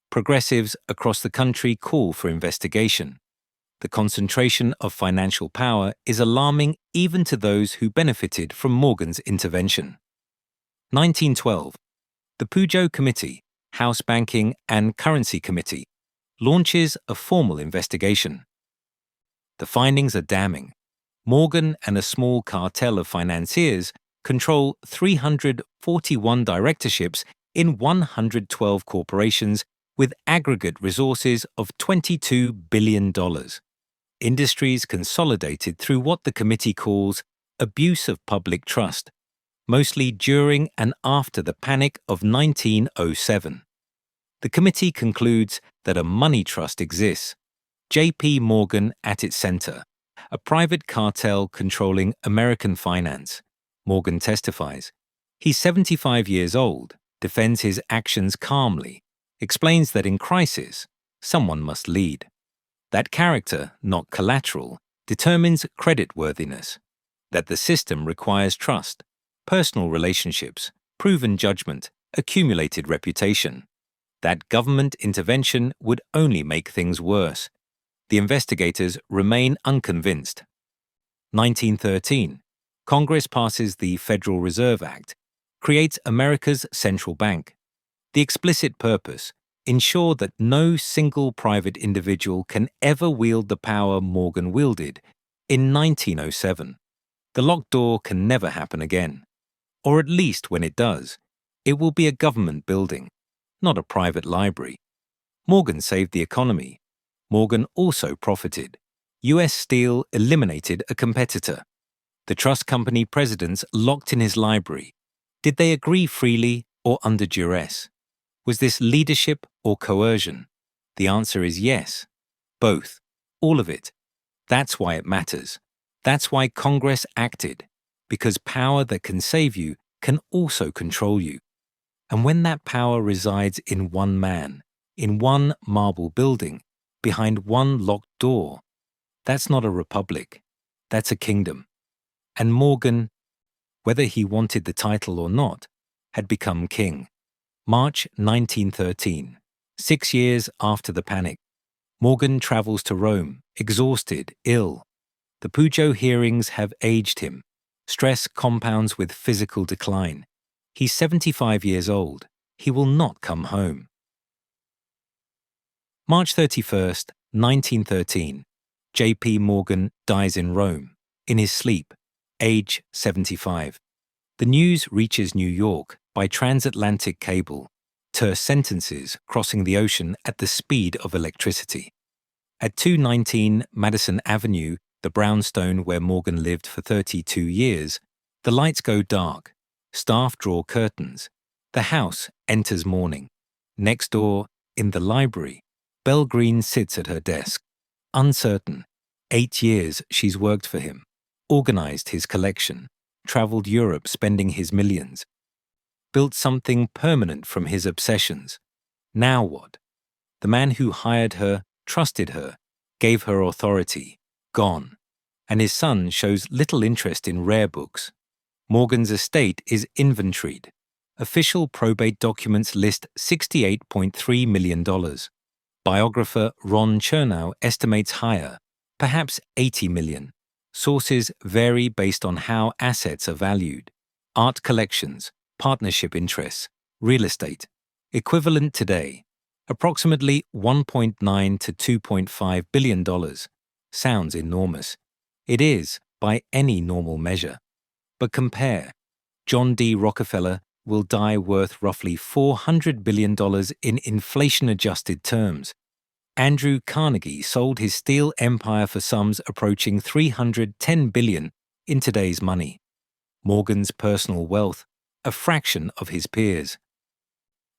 Progressives across the country call for investigation. The concentration of financial power is alarming even to those who benefited from Morgan's intervention. 1912. The Pujo Committee, House Banking and Currency Committee, launches a formal investigation. The findings are damning. Morgan and a small cartel of financiers control 341 directorships in 112 corporations with aggregate resources of $22 billion. Industries consolidated through what the committee calls abuse of public trust, mostly during and after the panic of 1907. The committee concludes that a money trust exists, J.P. Morgan at its center, a private cartel controlling American finance. Morgan testifies. He's 75 years old, defends his actions calmly, explains that in crisis, someone must lead. That character, not collateral, determines creditworthiness. That the system requires trust, personal relationships, proven judgment, accumulated reputation. That government intervention would only make things worse. The investigators remain unconvinced. 1913. Congress passes the Federal Reserve Act, creates America's central bank. The explicit purpose: ensure that no single private individual can ever wield the power Morgan wielded in 1907. The locked door can never happen again. Or at least when it does, it will be a government building, not a private library. Morgan saved the economy. Morgan also profited. US Steel eliminated a competitor. The trust company presidents locked in his library. Did they agree freely or under duress? Was this leadership or coercion? The answer is yes. Both. All of it. That's why it matters. That's why Congress acted. Because power that can save you can also control you. And when that power resides in one man, in one marble building, behind one locked door, that's not a republic. That's a kingdom. And Morgan, whether he wanted the title or not, had become king. March 1913, 6 years after the panic. Morgan travels to Rome, exhausted, ill. The Pujo hearings have aged him. Stress compounds with physical decline. He's 75 years old. He will not come home. March 31st, 1913. J.P. Morgan dies in Rome, in his sleep, age 75. The news reaches New York by transatlantic cable, terse sentences crossing the ocean at the speed of electricity. At 219 Madison Avenue, the brownstone where Morgan lived for 32 years, the lights go dark. Staff draw curtains. The house enters morning. Next door, in the library, Belle Green sits at her desk. Uncertain. 8 years she's worked for him, organized his collection, traveled Europe spending his millions, built something permanent from his obsessions. Now what? The man who hired her, trusted her, gave her authority, gone. And his son shows little interest in rare books. Morgan's estate is inventoried. Official probate documents list $68.3 million. Biographer Ron Chernow estimates higher, perhaps $80 million. Sources vary based on how assets are valued. Art collections, partnership interests, real estate. Equivalent today, approximately $1.9 to $2.5 billion. Sounds enormous. It is, by any normal measure. But compare. John D. Rockefeller will die worth roughly $400 billion in inflation-adjusted terms. Andrew Carnegie sold his steel empire for sums approaching $310 billion in today's money. Morgan's personal wealth, a fraction of his peers.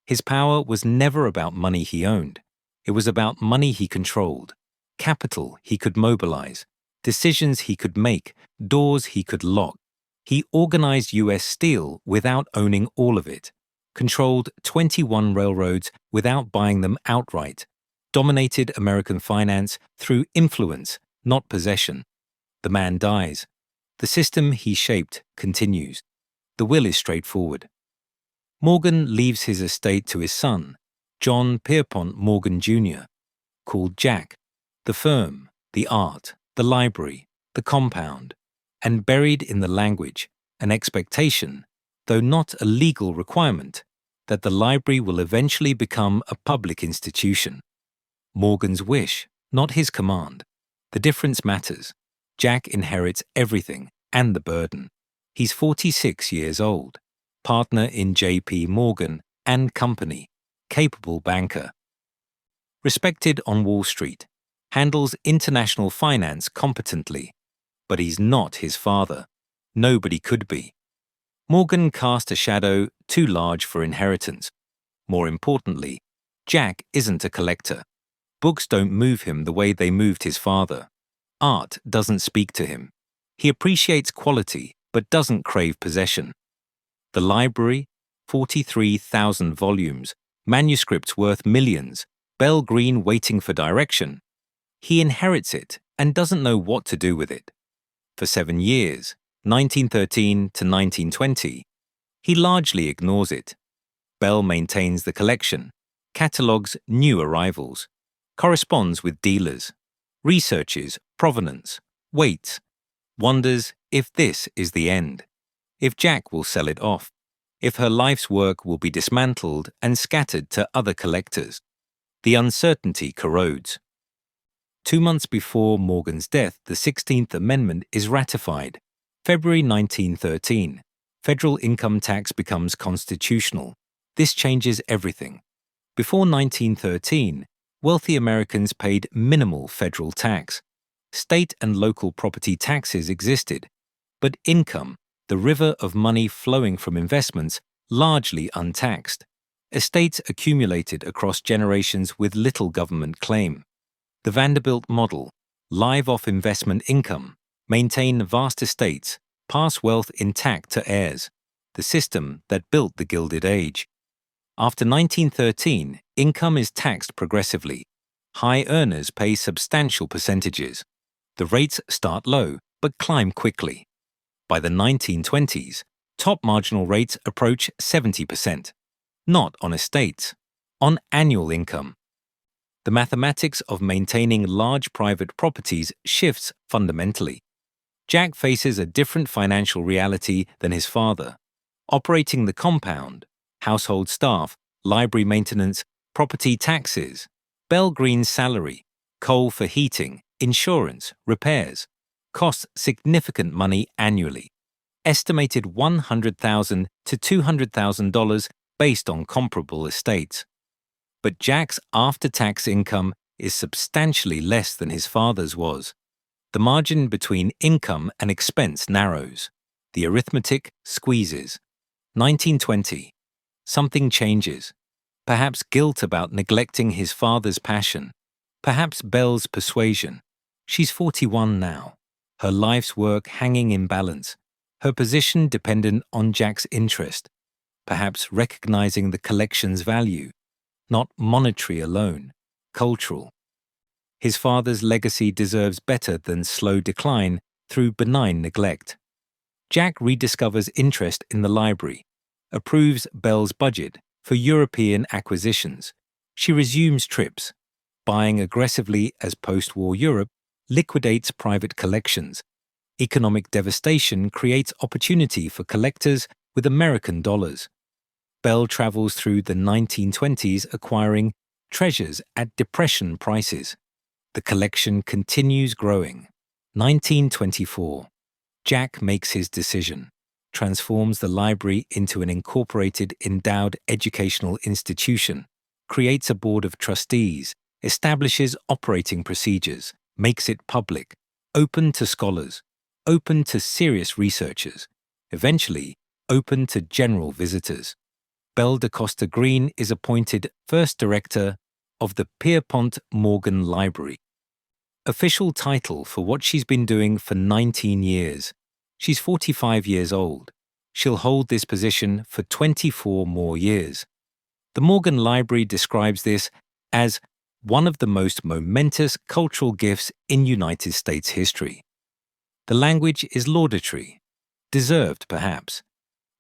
His power was never about money he owned. It was about money he controlled, capital he could mobilize, decisions he could make, doors he could lock. He organized U.S. Steel without owning all of it, controlled 21 railroads without buying them outright, dominated American finance through influence, not possession. The man dies. The system he shaped continues. The will is straightforward. Morgan leaves his estate to his son, John Pierpont Morgan Jr., called Jack, the firm, the art, the library, the compound, and buried in the language, an expectation, though not a legal requirement, that the library will eventually become a public institution. Morgan's wish, not his command. The difference matters. Jack inherits everything and the burden. He's 46 years old, partner in J.P. Morgan and Company, capable banker. Respected on Wall Street, handles international finance competently. But he's not his father. Nobody could be. Morgan cast a shadow too large for inheritance. More importantly, Jack isn't a collector. Books don't move him the way they moved his father. Art doesn't speak to him. He appreciates quality but doesn't crave possession. The library, 43,000 volumes, manuscripts worth millions, Belle Green waiting for direction. He inherits it and doesn't know what to do with it. For 7 years, 1913 to 1920, he largely ignores it. Bell maintains the collection, catalogues new arrivals, corresponds with dealers, researches provenance, waits, wonders if this is the end, if Jack will sell it off, if her life's work will be dismantled and scattered to other collectors. The uncertainty corrodes. 2 months before Morgan's death, the 16th Amendment is ratified. February 1913. Federal income tax becomes constitutional. This changes everything. Before 1913, wealthy Americans paid minimal federal tax. State and local property taxes existed, but income, the river of money flowing from investments, largely untaxed. Estates accumulated across generations with little government claim. The Vanderbilt model, live off investment income, maintain vast estates, pass wealth intact to heirs, the system that built the Gilded Age. After 1913, income is taxed progressively. High earners pay substantial percentages. The rates start low, but climb quickly. By the 1920s, top marginal rates approach 70%. Not on estates, on annual income. The mathematics of maintaining large private properties shifts fundamentally. Jack faces a different financial reality than his father. Operating the compound, household staff, library maintenance, property taxes, Belle Green's salary, coal for heating, insurance, repairs, costs significant money annually. Estimated $100,000 to $200,000 based on comparable estates. But Jack's after-tax income is substantially less than his father's was. The margin between income and expense narrows. The arithmetic squeezes. 1920. Something changes. Perhaps guilt about neglecting his father's passion. Perhaps Belle's persuasion. She's 41 now. Her life's work hanging in balance. Her position dependent on Jack's interest. Perhaps recognizing the collection's value. Not monetary alone, cultural. His father's legacy deserves better than slow decline through benign neglect. Jack rediscovers interest in the library, approves Belle's budget for European acquisitions. She resumes trips, buying aggressively as post-war Europe liquidates private collections. Economic devastation creates opportunity for collectors with American dollars. Belle travels through the 1920s acquiring treasures at Depression prices. The collection continues growing. 1924. Jack makes his decision, transforms the library into an incorporated endowed educational institution, creates a board of trustees, establishes operating procedures, makes it public, open to scholars, open to serious researchers, eventually open to general visitors. Belle de Costa Green is appointed first director of the Pierpont Morgan Library. Official title for what she's been doing for 19 years. She's 45 years old. She'll hold this position for 24 more years. The Morgan Library describes this as one of the most momentous cultural gifts in United States history. The language is laudatory, deserved perhaps,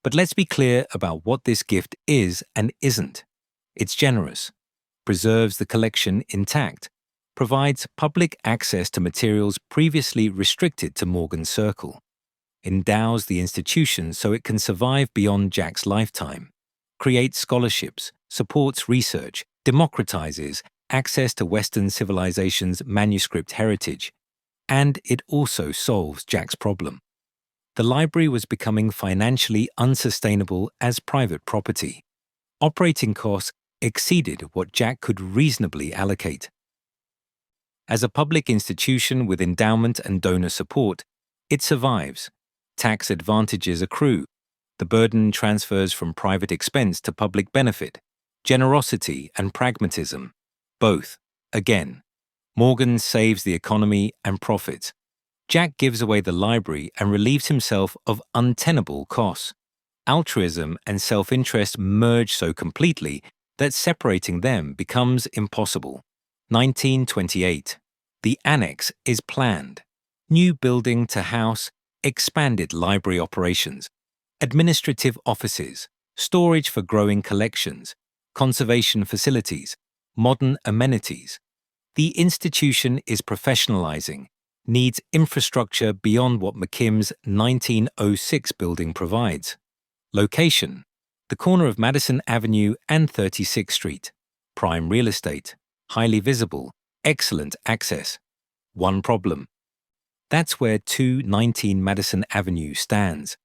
but let's be clear about what this gift is and isn't. It's generous, preserves the collection intact, provides public access to materials previously restricted to Morgan's circle, endows the institution so it can survive beyond Jack's lifetime, creates scholarships, supports research, democratizes access to Western civilization's manuscript heritage, and it also solves Jack's problem. The library was becoming financially unsustainable as private property. Operating costs exceeded what Jack could reasonably allocate. As a public institution with endowment and donor support, it survives. Tax advantages accrue. The burden transfers from private expense to public benefit. Generosity and pragmatism. Both, again. Morgan saves the economy and profits. Jack gives away the library and relieves himself of untenable costs. Altruism and self-interest merge so completely that separating them becomes impossible. 1928. The annex is planned. New building to house expanded library operations, administrative offices, storage for growing collections, conservation facilities, modern amenities. The institution is professionalizing, needs infrastructure beyond what McKim's 1906 building provides. Location: the corner of Madison Avenue and 36th Street. Prime real estate, highly visible, excellent access. One problem: that's where 219 Madison Avenue stands,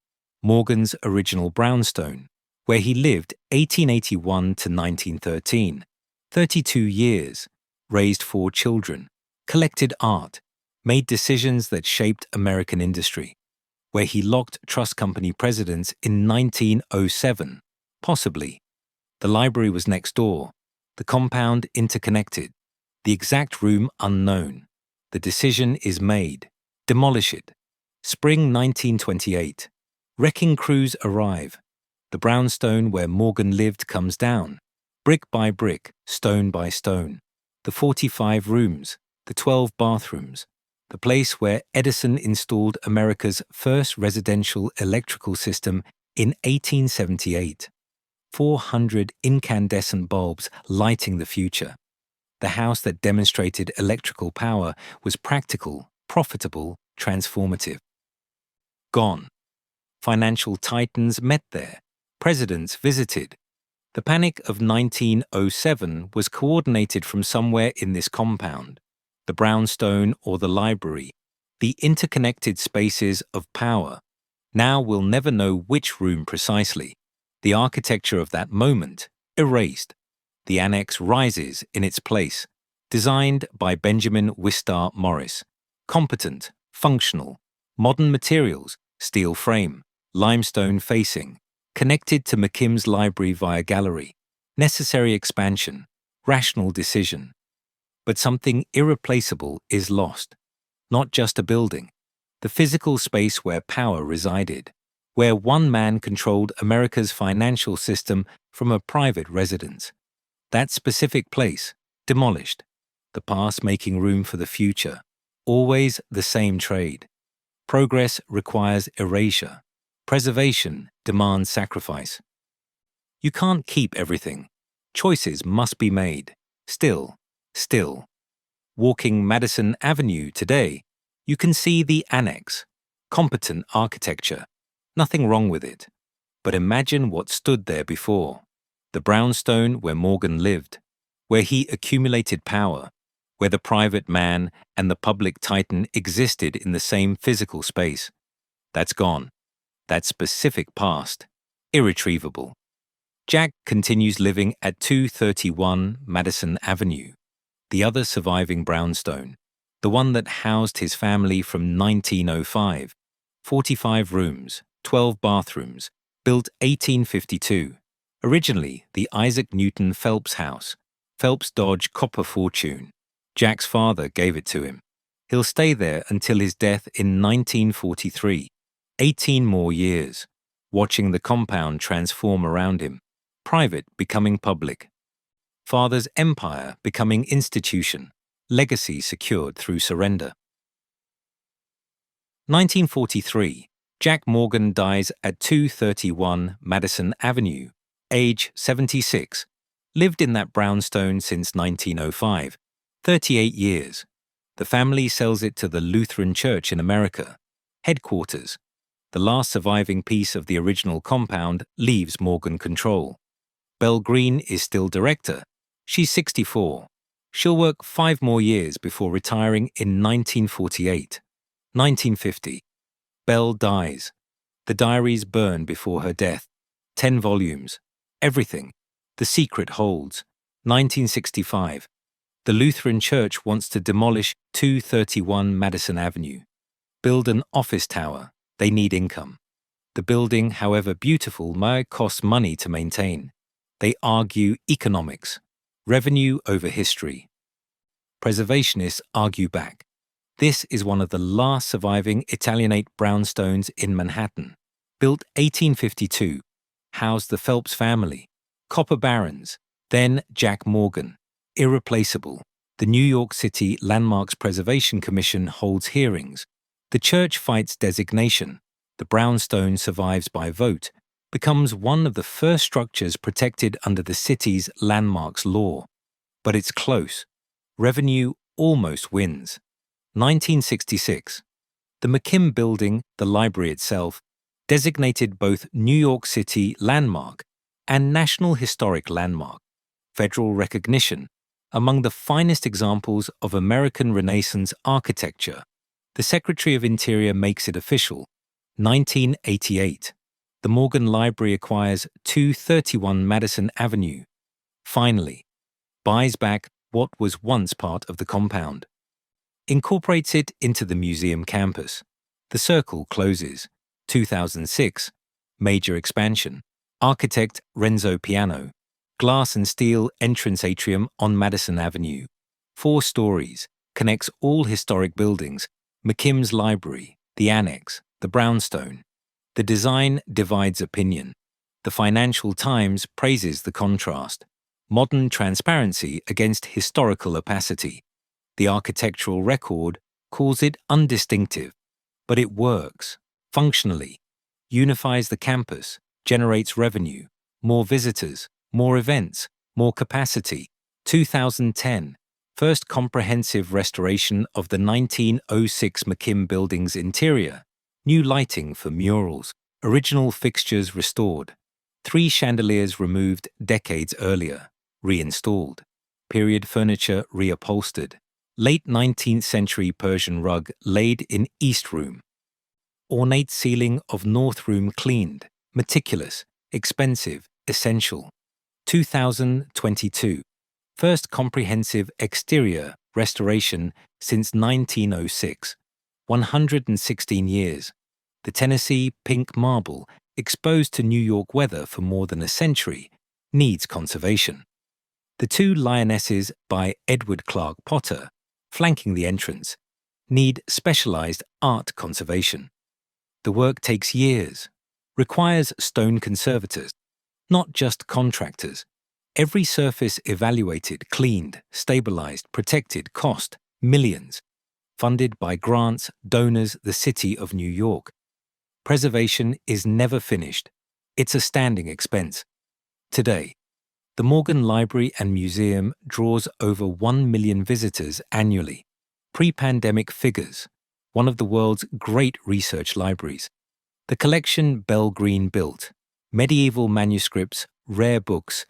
Morgan's original brownstone, where he lived 1881 to 1913, 32 years, raised 4 children, collected art, made decisions that shaped American industry, where he locked trust company presidents in 1907, possibly. The library was next door, the compound interconnected, the exact room unknown. The decision is made. Demolish it. Spring 1928. Wrecking crews arrive. The brownstone where Morgan lived comes down, brick by brick, stone by stone. The 45 rooms, the 12 bathrooms, the place where Edison installed America's first residential electrical system in 1878. 400 incandescent bulbs lighting the future. The house that demonstrated electrical power was practical, profitable, transformative. Gone. Financial titans met there. Presidents visited. The panic of 1907 was coordinated from somewhere in this compound. The brownstone or the library. The interconnected spaces of power. Now we'll never know which room precisely. The architecture of that moment, erased. The annex rises in its place, designed by Benjamin Wistar Morris. Competent, functional, modern materials, steel frame, limestone facing, connected to McKim's library via gallery, necessary expansion, rational decision. But something irreplaceable is lost. Not just a building, the physical space where power resided, where one man controlled America's financial system from a private residence. That specific place, demolished, the past making room for the future, always the same trade. Progress requires erasure. Preservation demands sacrifice. You can't keep everything. Choices must be made. Still. Walking Madison Avenue today, you can see the annex. Competent architecture. Nothing wrong with it. But imagine what stood there before. The brownstone where Morgan lived, where he accumulated power, where the private man and the public titan existed in the same physical space. That's gone. That specific past. Irretrievable. Jack continues living at 231 Madison Avenue, the other surviving brownstone, the one that housed his family from 1905, 45 rooms, 12 bathrooms, built 1852. Originally the Isaac Newton Phelps house, Phelps Dodge copper fortune. Jack's father gave it to him. He'll stay there until his death in 1943, 18 more years, watching the compound transform around him, private becoming public. Father's empire becoming institution, legacy secured through surrender. 1943, Jack Morgan dies at 231 Madison Avenue, age 76, lived in that brownstone since 1905, 38 years. The family sells it to the Lutheran Church in America. Headquarters. The last surviving piece of the original compound leaves Morgan control. Belle Green is still director. She's 64. She'll work 5 more years before retiring in 1948. 1950. Belle dies. The diaries burn before her death. 10 volumes. Everything. The secret holds. 1965. The Lutheran Church wants to demolish 231 Madison Avenue. Build an office tower. They need income. The building, however beautiful, might cost money to maintain. They argue economics. Revenue over history. Preservationists argue back. This is one of the last surviving Italianate brownstones in Manhattan. Built 1852. Housed the Phelps family. Copper barons. Then Jack Morgan. Irreplaceable. The New York City Landmarks Preservation Commission holds hearings. The church fights designation. The brownstone survives by vote, becomes one of the first structures protected under the city's landmarks law. But it's close. Revenue almost wins. 1966. The McKim Building, the library itself, designated both New York City Landmark and National Historic Landmark. Federal recognition, among the finest examples of American Renaissance architecture. The Secretary of Interior makes it official. 1988. The Morgan Library acquires 231 Madison Avenue. Finally, buys back what was once part of the compound. Incorporates it into the museum campus. The circle closes. 2006. Major expansion. Architect Renzo Piano. Glass and steel entrance atrium on Madison Avenue. 4 stories. Connects all historic buildings. McKim's Library, the Annex, the Brownstone. The design divides opinion. The Financial Times praises the contrast. Modern transparency against historical opacity. The architectural record calls it undistinctive, but it works, functionally, unifies the campus, generates revenue, more visitors, more events, more capacity. 2010. First comprehensive restoration of the 1906 McKim Building's interior. New lighting for murals. Original fixtures restored. 3 chandeliers removed decades earlier. Reinstalled. Period furniture reupholstered. Late 19th century Persian rug laid in East Room. Ornate ceiling of North Room cleaned. Meticulous. Expensive. Essential. 2022. First comprehensive exterior restoration since 1906. 116 years. The Tennessee pink marble exposed to New York weather for more than a century, needs conservation. The two lionesses by Edward Clark Potter, flanking the entrance, need specialized art conservation. The work takes years, requires stone conservators, not just contractors. Every surface evaluated, cleaned, stabilized, protected cost millions, funded by grants, donors, the city of New York. Preservation is never finished. It's a standing expense. Today, the Morgan Library and Museum draws over 1 million visitors annually. Pre-pandemic figures, one of the world's great research libraries. The collection Bell Green built, medieval manuscripts, rare books,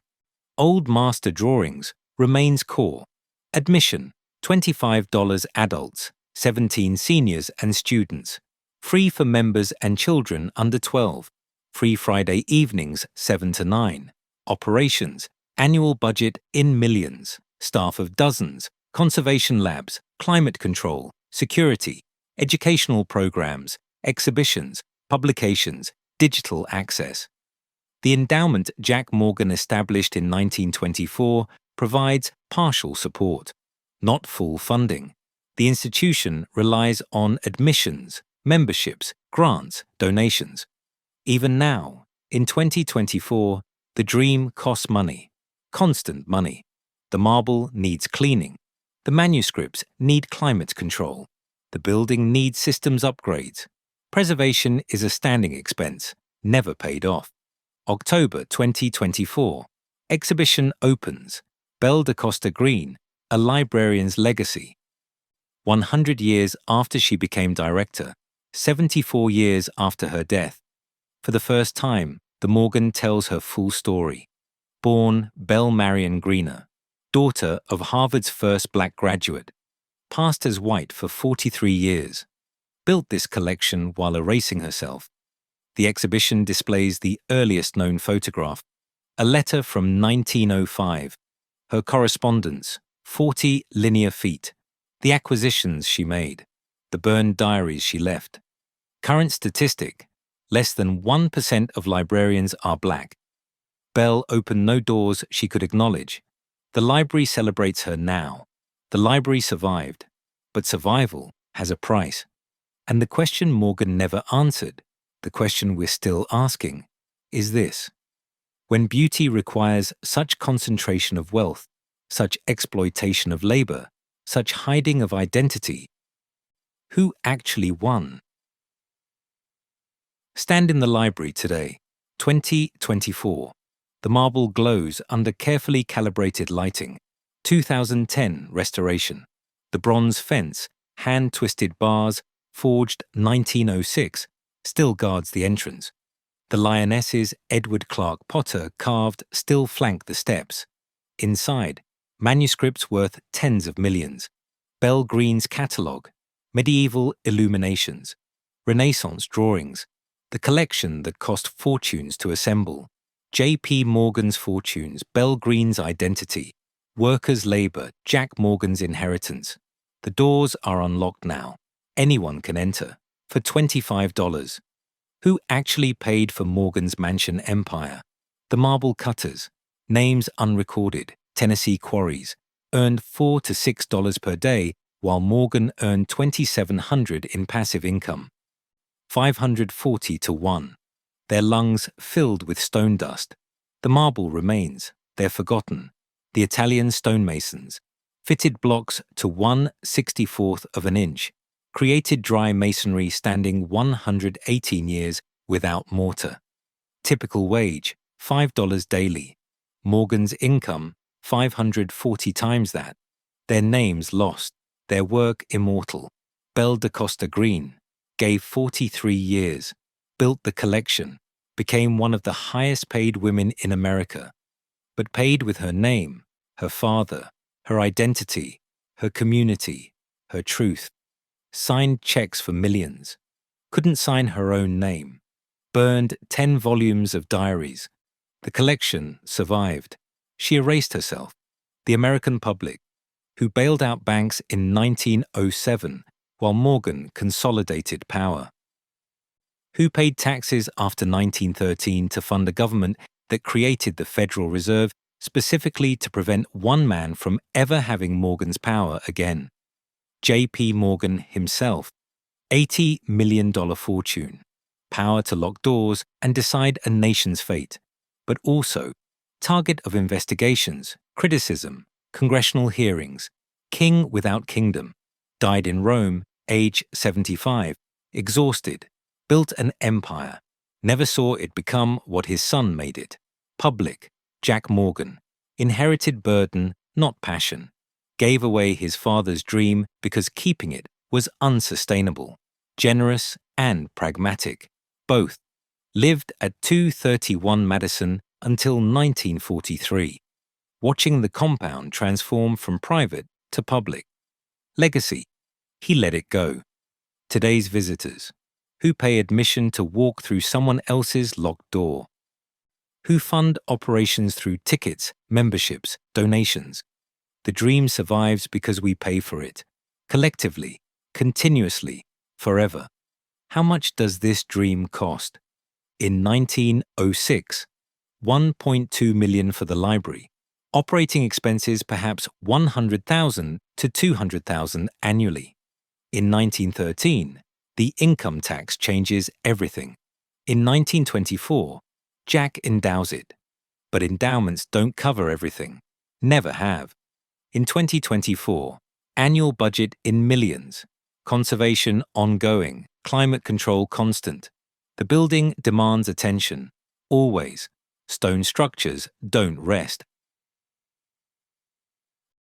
old master drawings, remains core. Admission, $25 adults, $17 seniors and students. Free for members and children under 12. Free Friday evenings 7 to 9. Operations, annual budget in millions. Staff of dozens. Conservation labs, climate control, security, educational programs, exhibitions, publications, digital access. The endowment Jack Morgan established in 1924 provides partial support, not full funding. The institution relies on admissions, memberships, grants, donations. Even now, in 2024, the dream costs money, constant money. The marble needs cleaning. The manuscripts need climate control. The building needs systems upgrades. Preservation is a standing expense, never paid off. October 2024. Exhibition opens. Belle DaCosta Green, A Librarian's Legacy. 100 years after she became director, 74 years after her death. For the first time, the Morgan tells her full story. Born Belle Marion Greener, daughter of Harvard's first black graduate, passed as white for 43 years, built this collection while erasing herself. The exhibition displays the earliest known photograph, a letter from 1905, her correspondence, 40 linear feet, the acquisitions she made, the burned diaries she left. Current statistic, less than 1% of librarians are black. Belle opened no doors she could acknowledge. The library celebrates her now. The library survived, but survival has a price. And the question Morgan never answered, the question we're still asking, is this. When beauty requires such concentration of wealth, such exploitation of labor, such hiding of identity, who actually won? Stand in the library today, 2024. The marble glows under carefully calibrated lighting. 2010 restoration. The bronze fence, hand-twisted bars, forged 1906, still guards the entrance. The lionesses Edward Clark Potter carved still flank the steps. Inside, manuscripts worth tens of millions. Bell Green's catalogue, medieval illuminations, Renaissance drawings, the collection that cost fortunes to assemble. J.P. Morgan's fortunes, Bell Green's identity, workers' labor, Jack Morgan's inheritance. The doors are unlocked now. Anyone can enter. For $25. Who actually paid for Morgan's mansion empire? The marble cutters, names unrecorded, Tennessee quarries, earned $4 to $6 per day, while Morgan earned $2,700 in passive income. 540 to 1. Their lungs filled with stone dust. The marble remains, they're forgotten. The Italian stonemasons, fitted blocks to 1/64 of an inch, created dry masonry standing 118 years without mortar. Typical wage, $5 daily. Morgan's income, 540 times that. Their names lost, their work immortal. Belle DaCosta Green gave 43 years, built the collection, became one of the highest paid women in America, but paid with her name, her father, her identity, her community, her truth. Signed checks for millions, couldn't sign her own name, burned 10 volumes of diaries. The collection survived. She erased herself. The American public, who bailed out banks in 1907 while Morgan consolidated power. Who paid taxes after 1913 to fund a government that created the Federal Reserve specifically to prevent one man from ever having Morgan's power again? J.P. Morgan himself. $80 million fortune. Power to lock doors and decide a nation's fate. But also, target of investigations, criticism, congressional hearings, king without kingdom. Died in Rome, age 75, exhausted, built an empire, never saw it become what his son made it. Public, Jack Morgan, inherited burden, not passion, gave away his father's dream because keeping it was unsustainable, generous and pragmatic, both, lived at 231 Madison until 1943, watching the compound transform from private to public. Legacy, he let it go. Today's visitors, who pay admission to walk through someone else's locked door. Who fund operations through tickets, memberships, donations. The dream survives because we pay for it, collectively, continuously, forever. How much does this dream cost? In 1906, $1.2 million for the library. Operating expenses perhaps $100,000 to $200,000 annually. In 1913, the income tax changes everything. In 1924, Jack endows it. But endowments don't cover everything. Never have. In 2024, annual budget in millions. Conservation ongoing. Climate control constant. The building demands attention. Always. Stone structures don't rest.